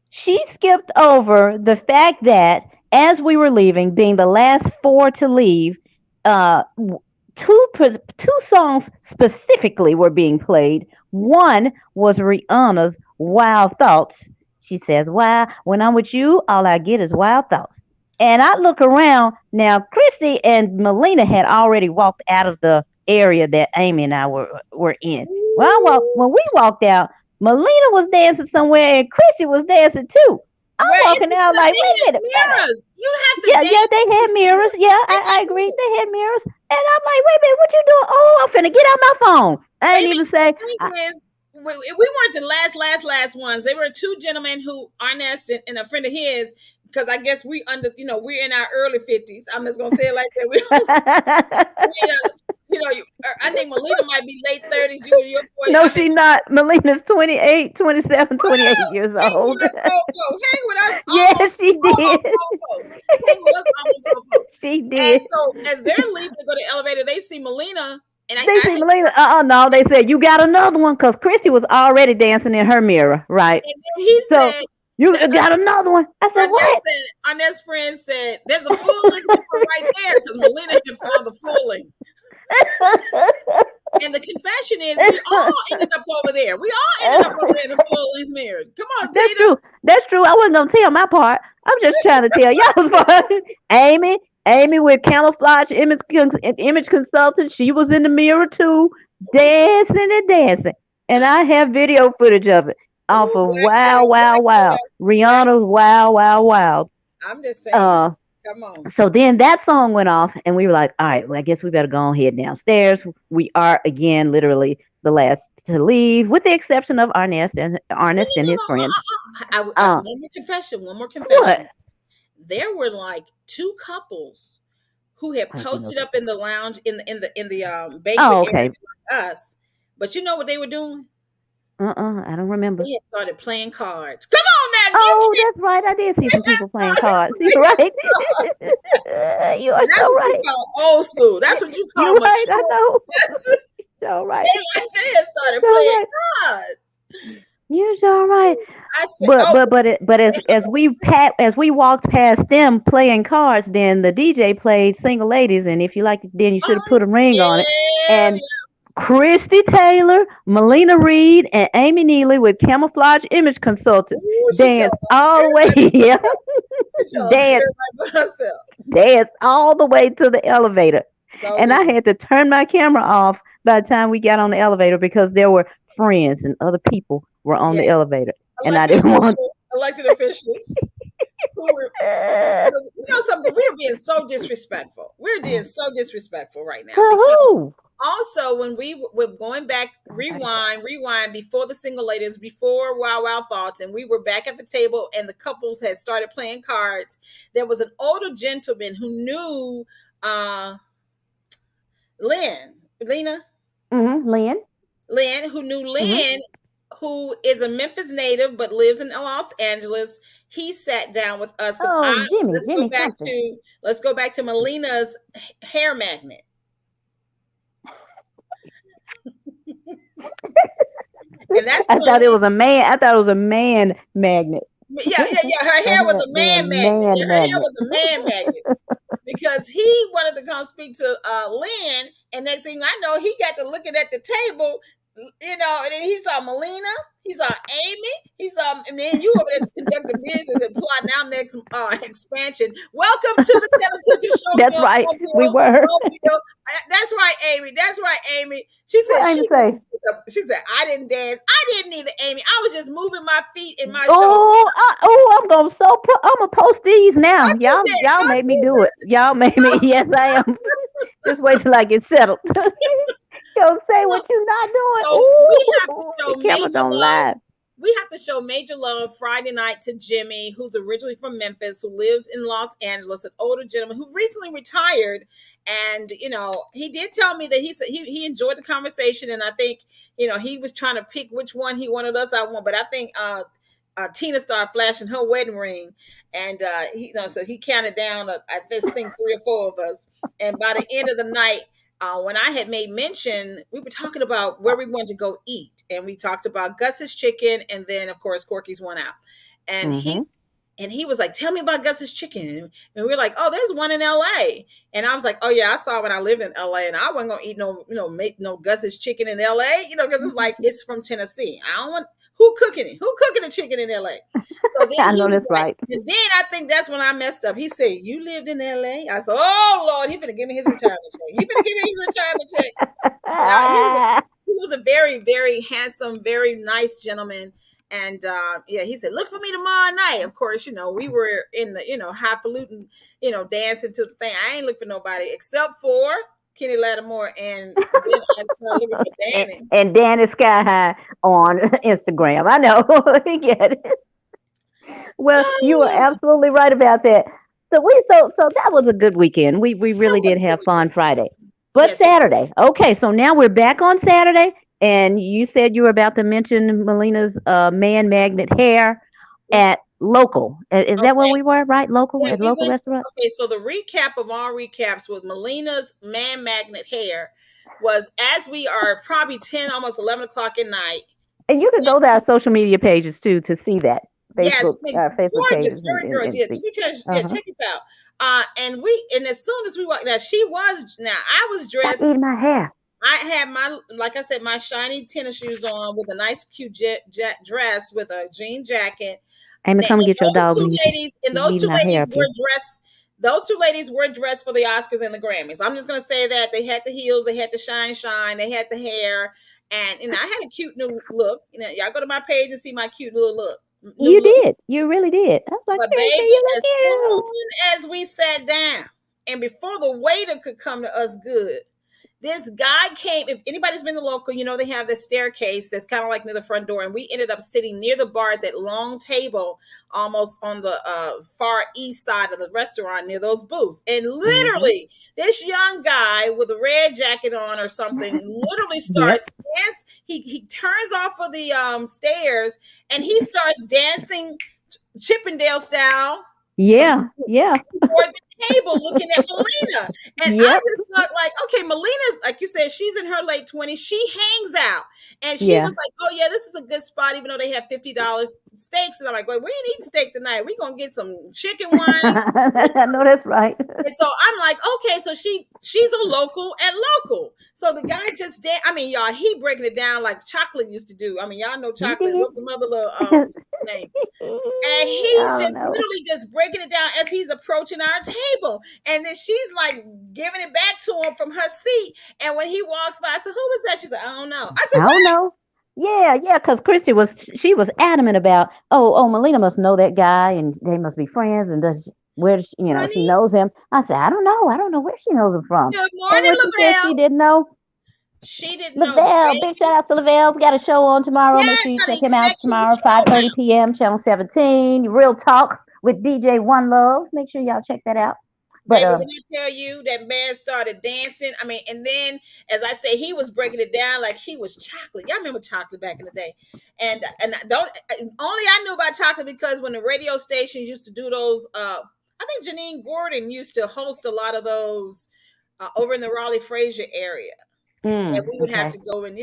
She skipped over the fact that as we were leaving, being the last four to leave, uh, two songs specifically were being played. One was Rihanna's "Wild Thoughts." She says, "Wow, when I'm with you, all I get is wild thoughts." And I look around now. Christy and Melina had already walked out of the area that Amy and I were in. When we walked out, Melina was dancing somewhere and Chrissy was dancing too. I'm Well, it's walking out because like, they wait a had minute. mirrors. You have to Yeah, yeah, dance. they had mirrors. Yeah, I agree. They had mirrors. And I'm like, wait a minute, what you doing? Oh, I'm finna get out my phone. I didn't Maybe even say, the thing is, we weren't the last ones. They were two gentlemen who Arnest and a friend of his. Because I guess we're in our early 50s. I'm just gonna say it like that. I think Melina might be late 30s. Your boy. no, she not. Melina's 28, 27, 28 years Hang old. with us, Mofo. Hang with us, Yes, she did. almost Mofo. Hang with us, almost Mofo. She And did. so as they're leaving to go to the elevator, they see Melina, and They see Melina. No, they said, you got another one because Christy was already dancing in her mirror, right? and then he So said, you got another one. I said, what? Arnett's friend said, there's a full length right there because Melina had found the full length. And the confession is, we all ended up over there. We all ended up over there in the full length mirror. Come on, That's Tina. true. That's true. I wasn't gonna tell my part. I'm just trying to tell y'all's part. Amy with camouflage image consultant. She was in the mirror too, dancing and dancing. And I have video footage of it. off Ooh, of Black Wow Girl, Wow Black Wow. Girl, Black. Rihanna's Wow Wow Wow. I'm just saying. Uh, Come on. so then that song went off, and we were like, all right, well, I guess we better go ahead downstairs. We are again literally the last to leave, with the exception of No, Ernest no, and no, his no. friends. I, Uh, one more confession. One more what? confession. There were like two couples who had I do know posted that. up in the lounge in the banquet Oh, area okay. like us. But you know what they were doing? I don't remember. They had started playing cards. Come on now, you Oh, can't that's right. I did see some people playing start cards. You're playing right. cards. You are And that's so what you right. call old school. That's what you call You're right. I mature. know. That's, So right. they had You're started so playing right. cards. You're so right. I said, But oh, but but it, but as we walked past them playing cards, then the DJ played "Single Ladies," and if you like it, then you should have oh put a ring on it. yeah, And Christie Taylor, yeah. Melina Reed, and Amy Neely with Camouflage Image Consultants Ooh, she told danced all the way. everybody Yeah, but herself. She told danced everybody but herself. danced all the way to the elevator. So And I did. had to turn my camera off by the time we got on the elevator because there were friends and other people were on the Yes. elevator, and I Elected didn't want. officials, elected officials who were, you know something, we're being so disrespectful. We're being so disrespectful right To now because who? also when we were going back, rewind before the single ladies, before Wow Wow Thoughts, and we were back at the table and the couples had started playing cards. There was an older gentleman who knew uh Lena, Lynn. Lynn, who knew Hmm. Lynn, who is a Memphis native but lives in Los Angeles. He sat down with us because Oh, I Jimmy something. let's go back to Melina's hair magnet. And that's I thought it Melina. was a man. I thought it was a man magnet. Yeah. Her It hair was had a to be a man magnet. Yeah, man her hair magnet. was a man magnet. Because he wanted to come speak to Lynn, and next thing I know, he got to looking at the table, and then he saw Melina, he saw Amy, he saw, and then you over there to conduct the business and plotting our next expansion. Welcome to the Television Show, That's Bill. right. Oh, We Bill. were. Oh, Bill. That's right, Amy. That's right, Amy. She said What Amy say? I didn't dance. I didn't either, Amy. I was just moving my feet and my shoulders. I'm gonna I'm gonna post these now. Don't you dare. Y'all Don't made me you do it. Y'all made me. Yes, I am. Just wait till I get settled. Don't say dare. what you not doing. So we have to Ooh, the show camera major don't love. lie. We have to show major love Friday night to Jimmy, who's originally from Memphis, who lives in Los Angeles, an older gentleman who recently retired. And he did tell me that he enjoyed the conversation, and I think he was trying to pick which one he wanted us. I want, but I think Tina started flashing her wedding ring, and so he counted down at this thing 3 or 4 of us, and by the end of the night. When I had made mention, we were talking about where we wanted to go eat, and we talked about Gus's chicken, and then of course Corky's went out, and Mm-hmm. he was like, "Tell me about Gus's chicken," and we were like, "Oh, there's one in L.A." And I was like, "Oh yeah, I saw when I lived in L.A. and I wasn't gonna eat make no Gus's chicken in L.A. Because it's like it's from Tennessee. I don't want who cooking it. Who cooking the chicken in L.A. So then I he know was that's like, right. and then I think that's when I messed up. He said, "You lived in L.A." I said, "Oh Lord, he finna give me his retirement check. He finna give me his retirement check." He was a very, very handsome, very nice gentleman. And yeah, he said, "Look for me tomorrow night." Of course, we were in the highfalutin, dancing to the thing. I ain't looking for nobody except for Kenny Lattimore, and then I started looking for Danny. and Danny Sky High on Instagram. I know. We get it. Well, you are Oh, absolutely right about that. So that was a good weekend. We that really was did a good have fun weekend. Friday. But Yes, we did. Saturday. Okay, so now we're back on Saturday, and you said you were about to mention Melina's man magnet hair at local. Is that where Okay. we were, right? Local Yeah, at we local went. restaurant? Okay, so the recap of all recaps with Melina's man magnet hair was as we are probably 10, almost 11 o'clock at night. And you can go to our social media pages too to see that. Yes, Facebook, Facebook gorgeous, pages very gorgeous. and Yeah, see. yeah, Uh-huh. check this out. And as soon as we walked, now I was Stop dressed. eating my hair. I had like I said, my shiny tennis shoes on with a nice cute jet dress with a jean jacket. Amy, And come and get your those dog two when ladies, and you those eating two my hair ladies up were here. dressed. Those two ladies were dressed for the Oscars and the Grammys. I'm just gonna say that they had the heels, they had the shine, they had the hair, And I had a cute new look. Y'all go to my page and see my cute little look. New You look. did. You really did. I was like, But Christie, baby, you look as cute. soon as we sat down, and before the waiter could come to us good, this guy came. If anybody's been to local, they have this staircase that's kind of like near the front door. And we ended up sitting near the bar at that long table, almost on the far east side of the restaurant near those booths. And Mm-hmm. literally, this young guy with a red jacket on or something literally Yep. starts dance. He turns off of the stairs and he starts dancing Chippendale style Yeah. Yeah. toward the table looking at Melina. And I Yep. just thought, like, okay, Melina's, like you said, she's in her late 20s. She hangs out. And she Yeah. was like, oh, yeah, this is a good spot, even though they have $50 steaks. And I'm like, wait, we ain't eating steak tonight. We're going to get some chicken wine. I know that's right. And so I'm like, okay, so she's a local at local. So the guy just I mean, y'all, he breaking it down like Chocolate used to do. I mean, y'all know He Chocolate. did. What's the mother little name? And he's Oh just no. literally just breaking it down as he's approaching our table. And then she's like giving it back to him from her seat. And when he walks by, I said, who was that? She said, I don't know. I said, I don't what? know. Yeah, yeah, because Christy she was adamant about, oh, Melina must know that guy and they must be friends and she Honey, knows him. I said, I don't know where she knows him from. good And morning, when she said Lavelle. she didn't know, She didn't know. Lavelle, big shout out to Lavelle's got a show on tomorrow. Make Yes, sure you check honey, him check out his tomorrow, show 5:30 out. p.m., Channel 17. Real Talk with DJ One Love. Make sure y'all check that out. But Baby, when I tell you that man started dancing, I mean, and then as I say, he was breaking it down like he was Chocolate. Y'all remember Chocolate back in the day? And I don't only I knew about Chocolate because when the radio stations used to do those, I think Janine Gordon used to host a lot of those over in the Raleigh Frazier area, and we would have okay. to go and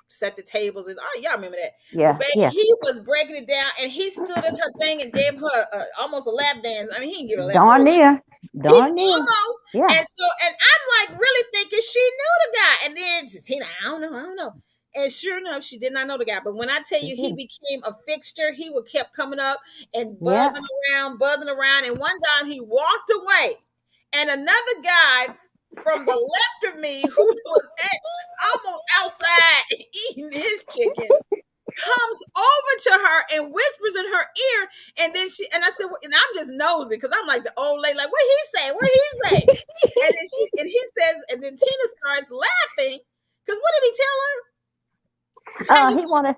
set the tables and y'all remember that. But Yeah, baby, yeah. he was breaking it down and he stood at her thing and gave her almost a lap dance. I mean, he didn't give her a lap for Darn real. near. He Darn near. almost. Yeah. And so, and I'm like really thinking she knew the guy. And then Tina, I don't know. And sure enough, she did not know the guy. But when I tell She you he did. became a fixture, he would kept coming up and Yeah. buzzing around. And one time he walked away. And another guy from the left of me who was almost outside eating his chicken comes over to her and whispers in her ear, and then I said, well, and I'm just nosy because I'm like the old lady, like what he say, and then he says, and then Tina starts laughing because what did he tell her? He wanted.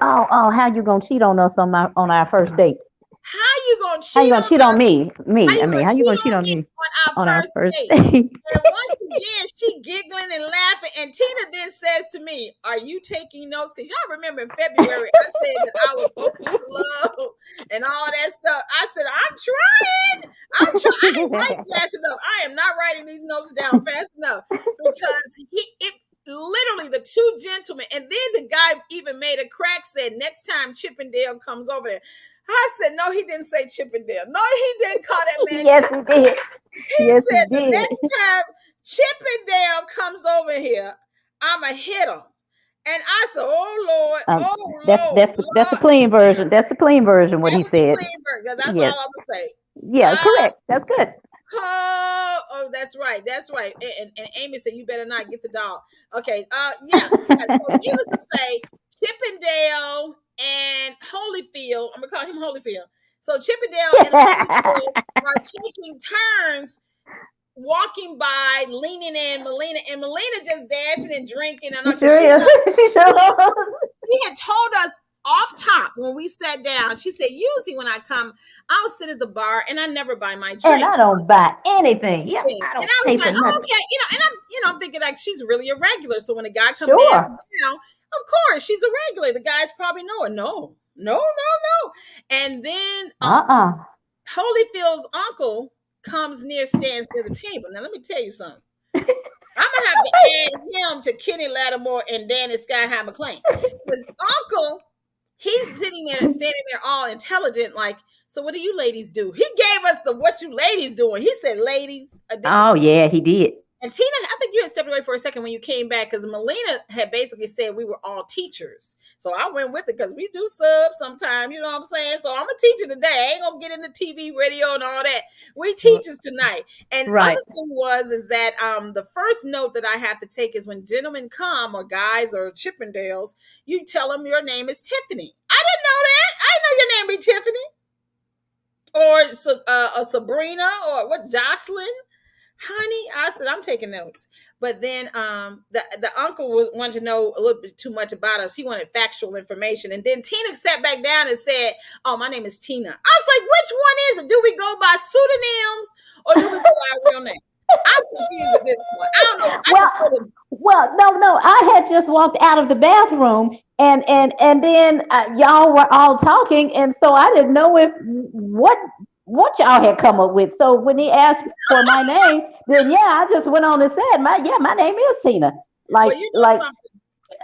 How you gonna cheat on us on our first date? How you gonna How you cheat gonna on cheat on us? me? How Me. I you mean, gonna how you cheat gonna cheat on on me me on our on our first first date? date? And once again, she giggling and laughing. And Tina then says to me, are you taking notes? Because y'all remember in February, I said that I was open to love and all that stuff. I said, I'm trying. I ain't writing fast enough. I am not writing these notes down fast enough because it literally the two gentlemen. And then the guy even made a crack, said, next time Chippendale comes over there. I said, no, he didn't say Chippendale. No, he didn't call that man Yes, he Chippendale. did. He Yes, he said the did. next time Chippendale comes over here, I'ma hit him. And I said, oh Lord, Um, oh that's Lord, that's the, that's the Lord. clean version. That's the clean version. What That he was a said. clean bird, because that's all Yes. I'm gonna say. Yeah. Correct. That's good. Oh, that's right. That's right. And Amy said, you better not get the dog. Okay. Yeah. So needless to say, Chippendale and Holyfield, I'm gonna call him Holyfield. So Chippendale and Holyfield are taking turns walking by, leaning in Melina, and Melina just dancing and drinking. And She because sure is. She sure is. she had told us off top when we sat down, she said, usually when I come, I'll sit at the bar and I never buy my And I drinks. don't buy anything. Yep. And I don't I was pay for like, oh, nothing. okay, and I'm thinking like she's really a regular. So when a guy come dancing Sure. down, of course she's a regular. The guys probably know her. No. And then Uh-uh. Holyfield's uncle comes near, stands near the table. Now let me tell you something. I'm gonna have to add him to Kenny Lattimore and Danny Skyhigh McClain. His uncle, he's sitting there, standing there, all intelligent, like. So what do you ladies do? He gave us the what you ladies doing. He said, ladies. Oh yeah, he did. And Tina, I think you had stepped away for a second when you came back because Melina had basically said we were all teachers. So I went with it because we do sub sometime, you know what I'm saying? So I'm a teacher today. I ain't gonna get into TV, radio, and all that. We teachers tonight. And Right. other thing is that the first note that I have to take is when gentlemen come or guys or Chippendales, you tell them your name is Tiffany. I didn't know that. I didn't know your name be Tiffany. Or a Sabrina or what's Jocelyn. Honey, I said I'm taking notes. But then the uncle wanted to know a little bit too much about us. He wanted factual information. And then Tina sat back down and said, "Oh, my name is Tina." I was like, "Which one is it? Do we go by pseudonyms or do we go by our real name?" I'm confused at this point. I don't know. Well, no. I had just walked out of the bathroom, and then y'all were all talking, and so I didn't know what y'all had come up with. So when he asked for my name, then I just went on and said my name is Tina. Well, you know something.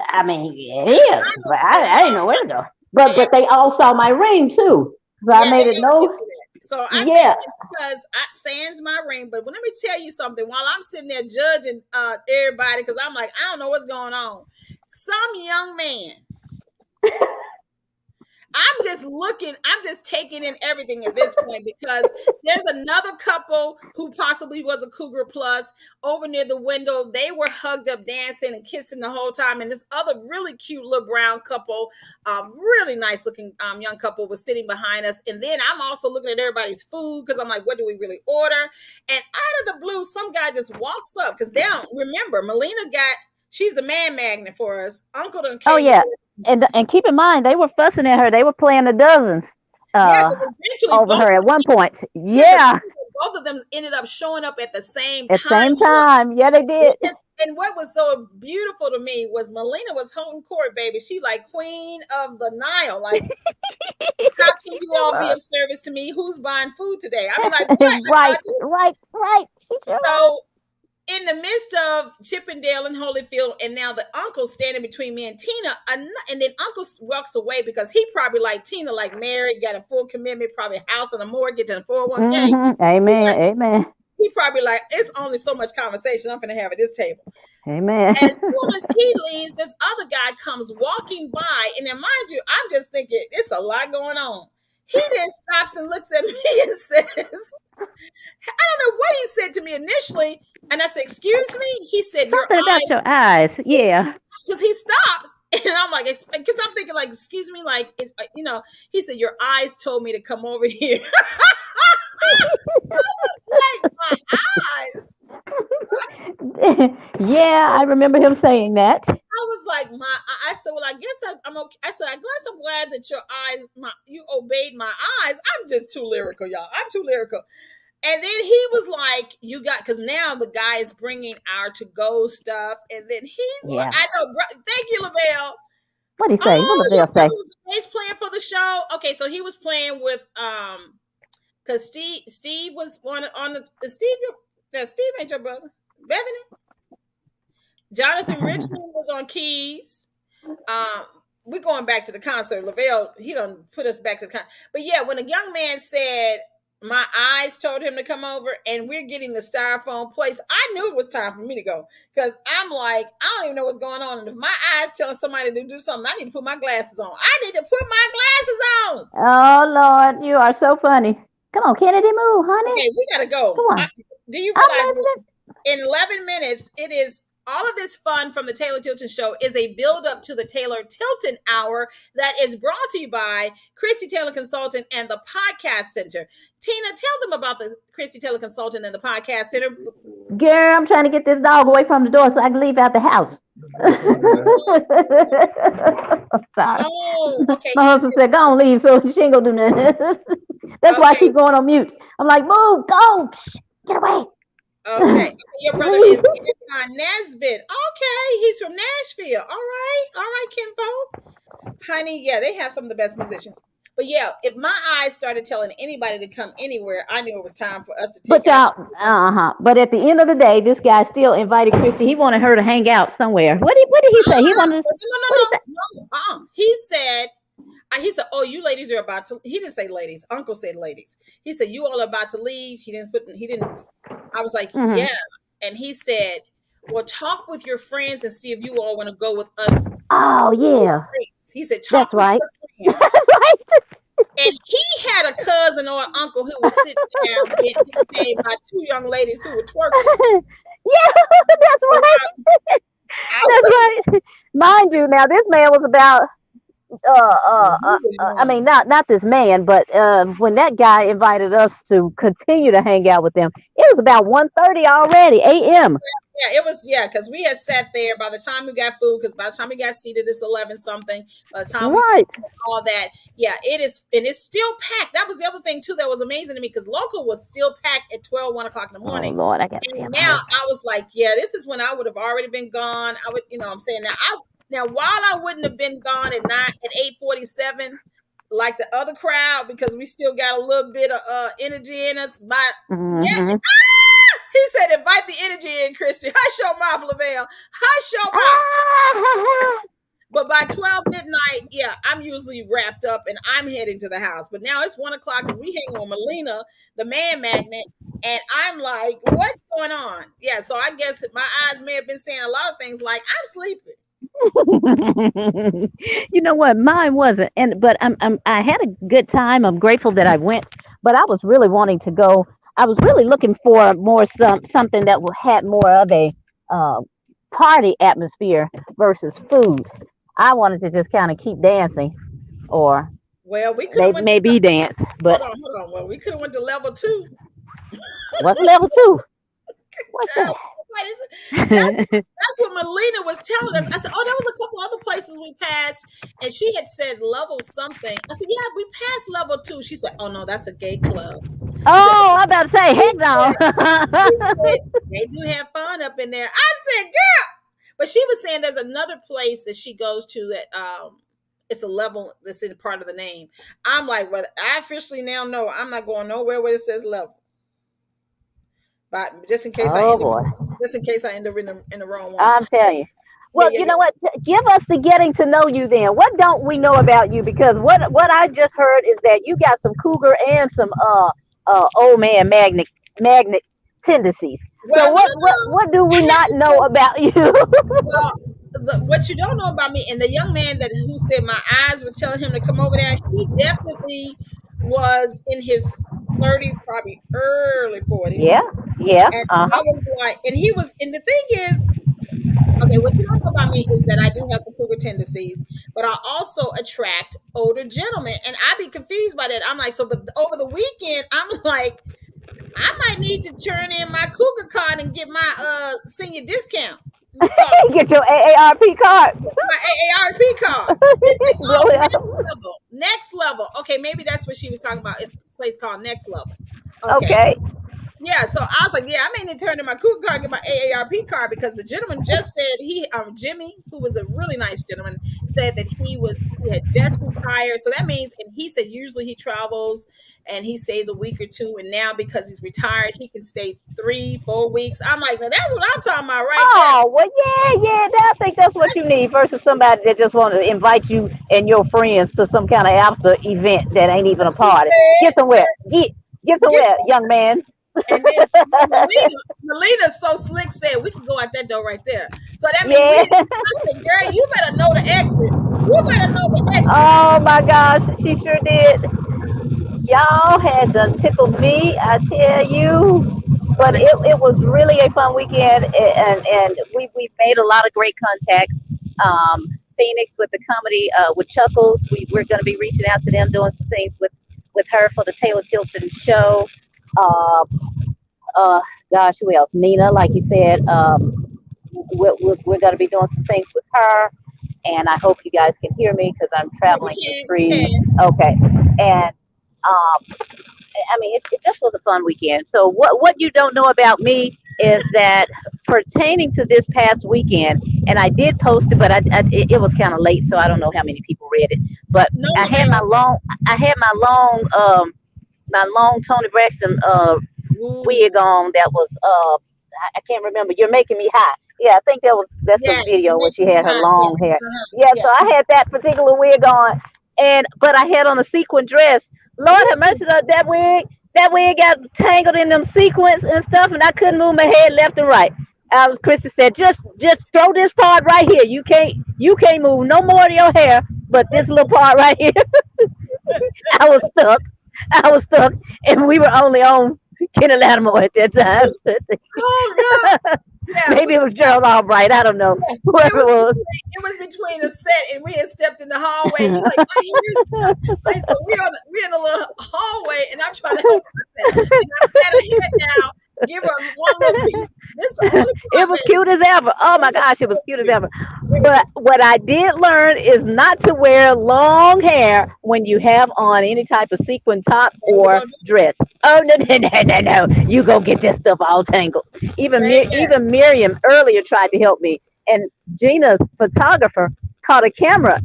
I mean, it is, but I didn't know where to go. But they all saw my ring too, so I made it know. So I think it's because sans my ring. But let me tell you something. While I'm sitting there judging everybody, because I'm like, I don't know what's going on. Some young man. I'm just taking in everything at this point because there's another couple who possibly was a Cougar Plus over near the window. They were hugged up, dancing and kissing the whole time. And this other really cute little brown couple, really nice looking young couple was sitting behind us. And then I'm also looking at everybody's food because I'm like, what do we really order? And out of the blue, some guy just walks up because remember, Melina she's the man magnet for us. Uncle done came. Oh yeah. And keep in mind, they were fussing at her. They were playing the dozens over her at one point. Yeah. Both of them ended up showing up at the same time. At the same time. Yeah, they did. And what was so beautiful to me was Melina was holding court, baby. She like queen of the Nile. Like, how can you all be of service to me? Who's buying food today? I mean, like, what? Right. So in the midst of Chippendale and Holyfield, and now the uncle standing between me and Tina, and then uncle walks away because he probably like Tina, like married, got a full commitment, probably a house and a mortgage and a 401k. Mm-hmm. Amen. He probably like, it's only so much conversation I'm going to have at this table. Amen. As soon as he leaves, this other guy comes walking by, and then mind you, I'm just thinking it's a lot going on. He then stops and looks at me and says, I don't know what he said to me initially. And I said, "Excuse me?" He said, "Something about your eyes." Yeah. Because he stops. And I'm like, because I'm thinking like, excuse me, like, it's, he said, "Your eyes told me to come over here." I was like, my eyes. Yeah, I remember him saying that. I was like, I said, well, I guess I'm okay. I said, I guess I'm glad that your eyes, you obeyed my eyes. I'm just too lyrical, y'all. I'm too lyrical. And then he was like, because now the guy is bringing our to-go stuff. And then he's like, I know, thank you, Lavelle. What'd he say? What did Lavelle say? He was the bass player for the show. Okay, so he was playing with, because Steve was on the, Steve ain't your brother. Bethany? Jonathan Richmond was on keys. We're going back to the concert. Lavelle, he done put us back to the concert. But yeah, when a young man said, my eyes told him to come over, and we're getting the styrofoam place, I knew it was time for me to go because I'm like, I don't even know what's going on. And if my eyes telling somebody to do something, I need to put my glasses on. I need to put my glasses on. Oh, Lord, you are so funny. Come on, Kennedy, move, honey. Okay, we got to go. Come on. Do you realize in 11 minutes, it is all of this fun from the Taylor Tilton Show is a build up to the Taylor Tilton Hour that is brought to you by Christie Taylor Consultant and the Podcast Center. Tina, tell them about the Christie Taylor Consultant and the Podcast Center. Girl, I'm trying to get this dog away from the door so I can leave out the house. I'm sorry. Oh, okay. My husband said, "Go on, leave," so she ain't gonna do nothing. That's why I keep going on mute. I'm like, "Move, go, get away." Okay, your brother is Anton Nesbitt. Okay, he's from Nashville. All right, Kinfolk. Honey, yeah, they have some of the best musicians. But yeah, if my eyes started telling anybody to come anywhere, I knew it was time for us to take. But y'all, But at the end of the day, this guy still invited Christy. He wanted her to hang out somewhere. What did he say? He wanted. No. He said, "Oh, you ladies are about to." He didn't say ladies. Uncle said ladies. He said, "You all are about to leave." He didn't. I was like, "Yeah." and he said, "Well, talk with your friends and see if you all want to go with us Oh, to yeah. Greece." He said, That's "Talk with right. your That's friends." right. And he had a cousin or an uncle who was sitting down getting entertained by two young ladies who were twerking. Yeah, that's So right. I That's was right. Mind you, now this man was about I one. mean, not this man, but when that guy invited us to continue to hang out with them, it was about 1:30 already a.m. Yeah, it was, yeah, because we had sat there by the time we got food, because by the time we got seated, it's 11 something. By the time we Right. all that, yeah, it is, and it's still packed. That was the other thing too that was amazing to me, because local was still packed at 12, 1 o'clock in the Oh morning. Lord, I gotta And tell my now husband. I was like, yeah, this is when I would have already been gone. I would, I'm saying now while I wouldn't have been gone at 8:47 like the other crowd, because we still got a little bit of energy in us. But yeah, Hmm. he said, invite the energy in, Christie. Hush your mouth, Lavelle. Hush your mouth. Ah, But by 12 midnight, yeah, I'm usually wrapped up and I'm heading to the house. But now it's 1 o'clock because we hang on Melina, the man magnet. And I'm like, what's going on? Yeah, so I guess my eyes may have been saying a lot of things like, I'm sleeping. you know what? Mine wasn't, and but I had a good time. I'm grateful that I went, but I was really wanting to go. I was really looking for more something that had more of a uh, party atmosphere versus food. I wanted to just kind of keep dancing, or Well, we could have went to maybe dance. But hold on. Well, we could have went to level two. what's level two? What's that? What is it? That's what Melina was telling us. I said, "Oh, there was a couple other places we passed," and she had said level something. I said, "Yeah, we passed level two." She said, "Oh no, that's a gay club." She said, Oh, I'm about to say, heck no. he said they do have fun up in there. I said, "Girl," but she was saying there's another place that she goes to that it's a level that's in part of the name. I'm like, well, I officially now know I'm not going nowhere where it says level. But Oh boy. just in case I end up in the wrong one. I'm telling you. Yeah, Well, yeah, you yeah. know what? Give us the getting to know you then. What don't we know about you? Because what I just heard is that you got some cougar and some old man magnet tendencies. So Well, no, what do we I have not to know say, about you? well, what you don't know about me, and the young man that who said my eyes was telling him to come over there, he definitely was in his 30s, probably early 40s. Yeah, yeah, And uh I huh. was like, and he was, and the thing is, okay, what you don't know about me is that I do have some cougar tendencies, but I also attract older gentlemen, and I be confused by that. I'm like, so, but over the weekend, I'm like, I might need to turn in my cougar card and get my senior discount card, Get your AARP card. my AARP card. He said, Blow "Oh, it next up. level, next level." Okay, maybe that's what she was talking about. It's a place called Next Level. Okay, Okay. yeah, so I was like, yeah, I may need to turn in my cougar card, get my AARP card, because the gentleman just said Jimmy, who was a really nice gentleman, said that he had just retired. So that means, and he said usually he travels and he stays a week or two, and now because he's retired, he can stay 3, 4 weeks. I'm like, now that's what I'm talking about right there. Oh, well, yeah. I think that's what you need versus somebody that just want to invite you and your friends to some kind of after event that ain't even a What she party. said, Get somewhere. Get get somewhere, young man. and then Melina's so slick said we can go out that door right there. So that means Yeah. I said, girl, you better know the exit. You better know the exit. Oh my gosh, she sure did. Y'all had done tickled me, I tell you. But But it was really a fun weekend, and we made a lot of great contacts. Phoenix with the comedy with Chuckles, we're going to be reaching out to them, doing some things with her for the Taylor Tilton show. Uh, uh, Gosh, who else? Nina, like you said, we're going to be doing some things with her. And I hope you guys can hear me because I'm yeah, we traveling through can, we trees. can. Okay. And I mean, it just was a fun weekend. So what you don't know about me is that pertaining to this past weekend, and I did post it, but it was kind of late, so I don't know how many people read it. But No, I had Lavelle. I had my long Tony Braxton wig Ooh, on that was I can't remember. You're making me hot. Yeah, I think that's the yeah, you video where make she me had her hot. Yeah, long hair. Yeah, yeah. so I had that particular wig on, but I had on a sequin dress. Lord have Ooh, mercy, that wig. That wig got tangled in them sequins and stuff, and I couldn't move my head left and right. Christy said, just throw this part right here. You can't move no more of your hair, but this little part right here. I was stuck. I was stuck, and we were only on Kenny Lattimore at that time. Oh God. Yeah, Maybe it was Gerald Albright. I don't know. yeah, Whoever it was. it was between a set and we had stepped in the hallway. You're like, I hear this. Like, so we're in a little hallway and I'm trying to help her. And I pat her head down, give her one little piece. This is the only It part was that cute as ever. Oh it my was gosh, it was so cute as cute. ever. It was But what I did learn is not to wear long hair when you have on any type of sequin top okay, we're or gonna do dress. Oh no no no no no! You go get this stuff all tangled. amen. Even Miriam earlier tried to help me, and Gina's photographer caught a camera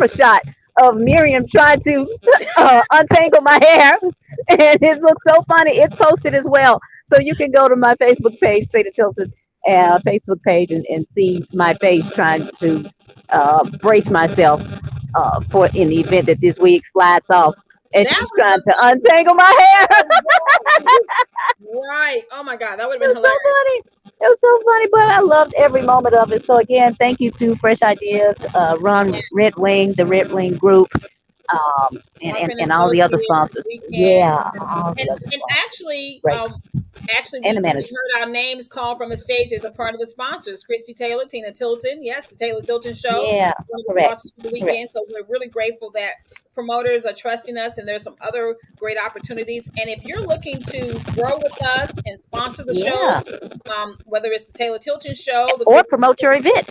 shot of Miriam trying to untangle my hair, and it looks so funny. It's posted as well, so you can go to my Facebook page, Say the Tilton Facebook page, and see my face trying to brace myself for in the event that this wig slides off, and That she's was trying the to untangle my hair. right. Oh my God, that would It have been was so hilarious. funny. It was so funny, but I loved every moment of it. So again, thank you to Fresh Ideas, Run Red Wing, the Red Wing Group, Marketing and all the other Associates, sponsors. Weekend, Yeah, all the other and sponsors. actually, Great. And the we manager. heard our names called from the stage as a part of the sponsors. Christy Taylor, Tina Tilton, yes, the Taylor Tilton Show, Yeah, one of the correct. sponsors for the Correct. weekend. So we're really grateful that promoters are trusting us, and there's some other great opportunities. And if you're looking to grow with us and sponsor the Yeah. shows, whether it's the Taylor Tilton Show, the Or Christy promote your event.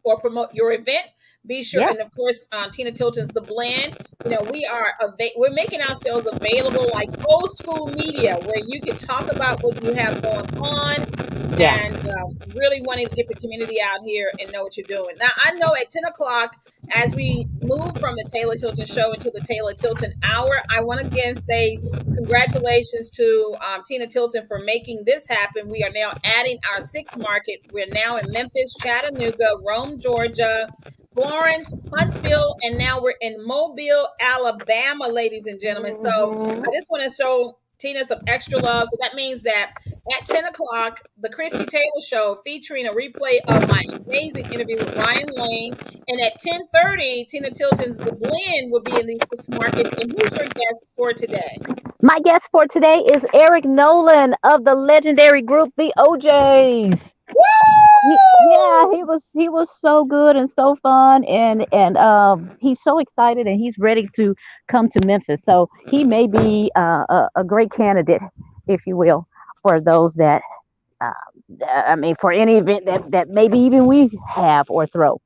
or promote your event, be sure. Yeah. And of course, Tina Tilton's The Blend. We're making ourselves available like old school media, where you can talk about what you have going on, Yeah. and really wanting to get the community out here and know what you're doing. Now, I know at 10 o'clock, as we move from the Taylor Tilton Show into the Taylor Tilton Hour, I want to again say congratulations to Tina Tilton for making this happen. We are now adding our sixth market. We're now in Memphis, Chattanooga, Rome, Georgia, Florence, Huntsville, and now we're in Mobile, Alabama, ladies and gentlemen. So I Hmm. just want to show Tina some extra love. So that means that at 10 o'clock, the Christy Taylor Show featuring a replay of my amazing interview with Ryan Lane. And at 10:30, Tina Tilton's The Blend will be in these six markets. And who's your guest for today? My guest for today is Eric Nolan of the legendary group The OJs. Yeah, Woo! he was so good and so fun, and he's so excited and he's ready to come to Memphis. So he may be a great candidate, if you will, for those that uh, I mean, for any event that maybe even we have or throw.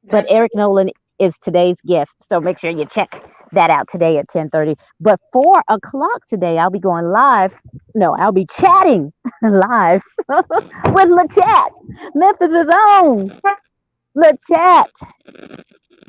But That's true. Eric Nolan is today's guest, so make sure you check that out today at 10:30. But 4 o'clock today, I'll be going live. No, I'll be chatting live with LaChat, Memphis' own LaChat.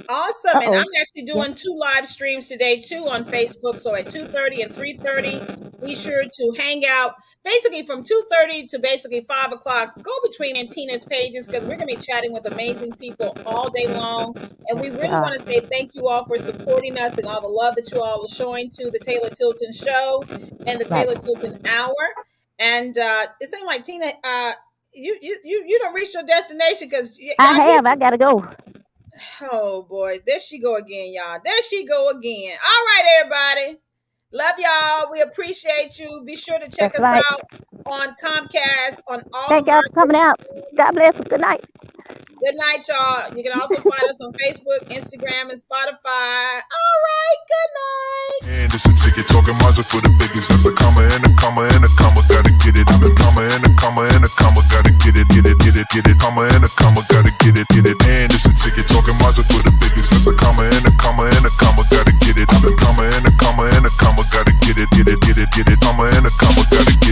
Awesome. Uh And I'm oh. actually Yeah. doing two live streams today too on Facebook. So at 2:30 and 3:30, be sure to hang out. Basically from 2:30 to basically 5 o'clock. Go between me and Tina's pages because we're gonna be chatting with amazing people all day long. And we really Uh, want to say thank you all for supporting us and all the love that you all are showing to the Taylor Tilton Show and the right. Taylor Tilton Hour. And it seemed like Tina, you don't reach your destination because I y'all hear. have. I gotta go. Oh boy, there she go again, y'all. There she go again. All right, everybody. Love y'all. We appreciate you. Be sure to check That's us right. out on Comcast on all Thank of y'all our. for coming out. God bless. Good night. Good night, y'all. You can also find us on Facebook, Instagram, and Spotify. All right. Good night. And it's a ticket talking Mazda for the biggest. That's a comma and a comma and a comma. Gotta get it. A comma and a comma and a comma. Gotta get it, get it, get it, get it. Comma and a comma. Gotta get it, get it. And it's a ticket talking Mazda for the biggest. That's a comma and a comma and a comma. Gotta get it. A comma and a comma and a comma. Gotta get it, get it, get it, get it. Comma and a comma. Gotta get it.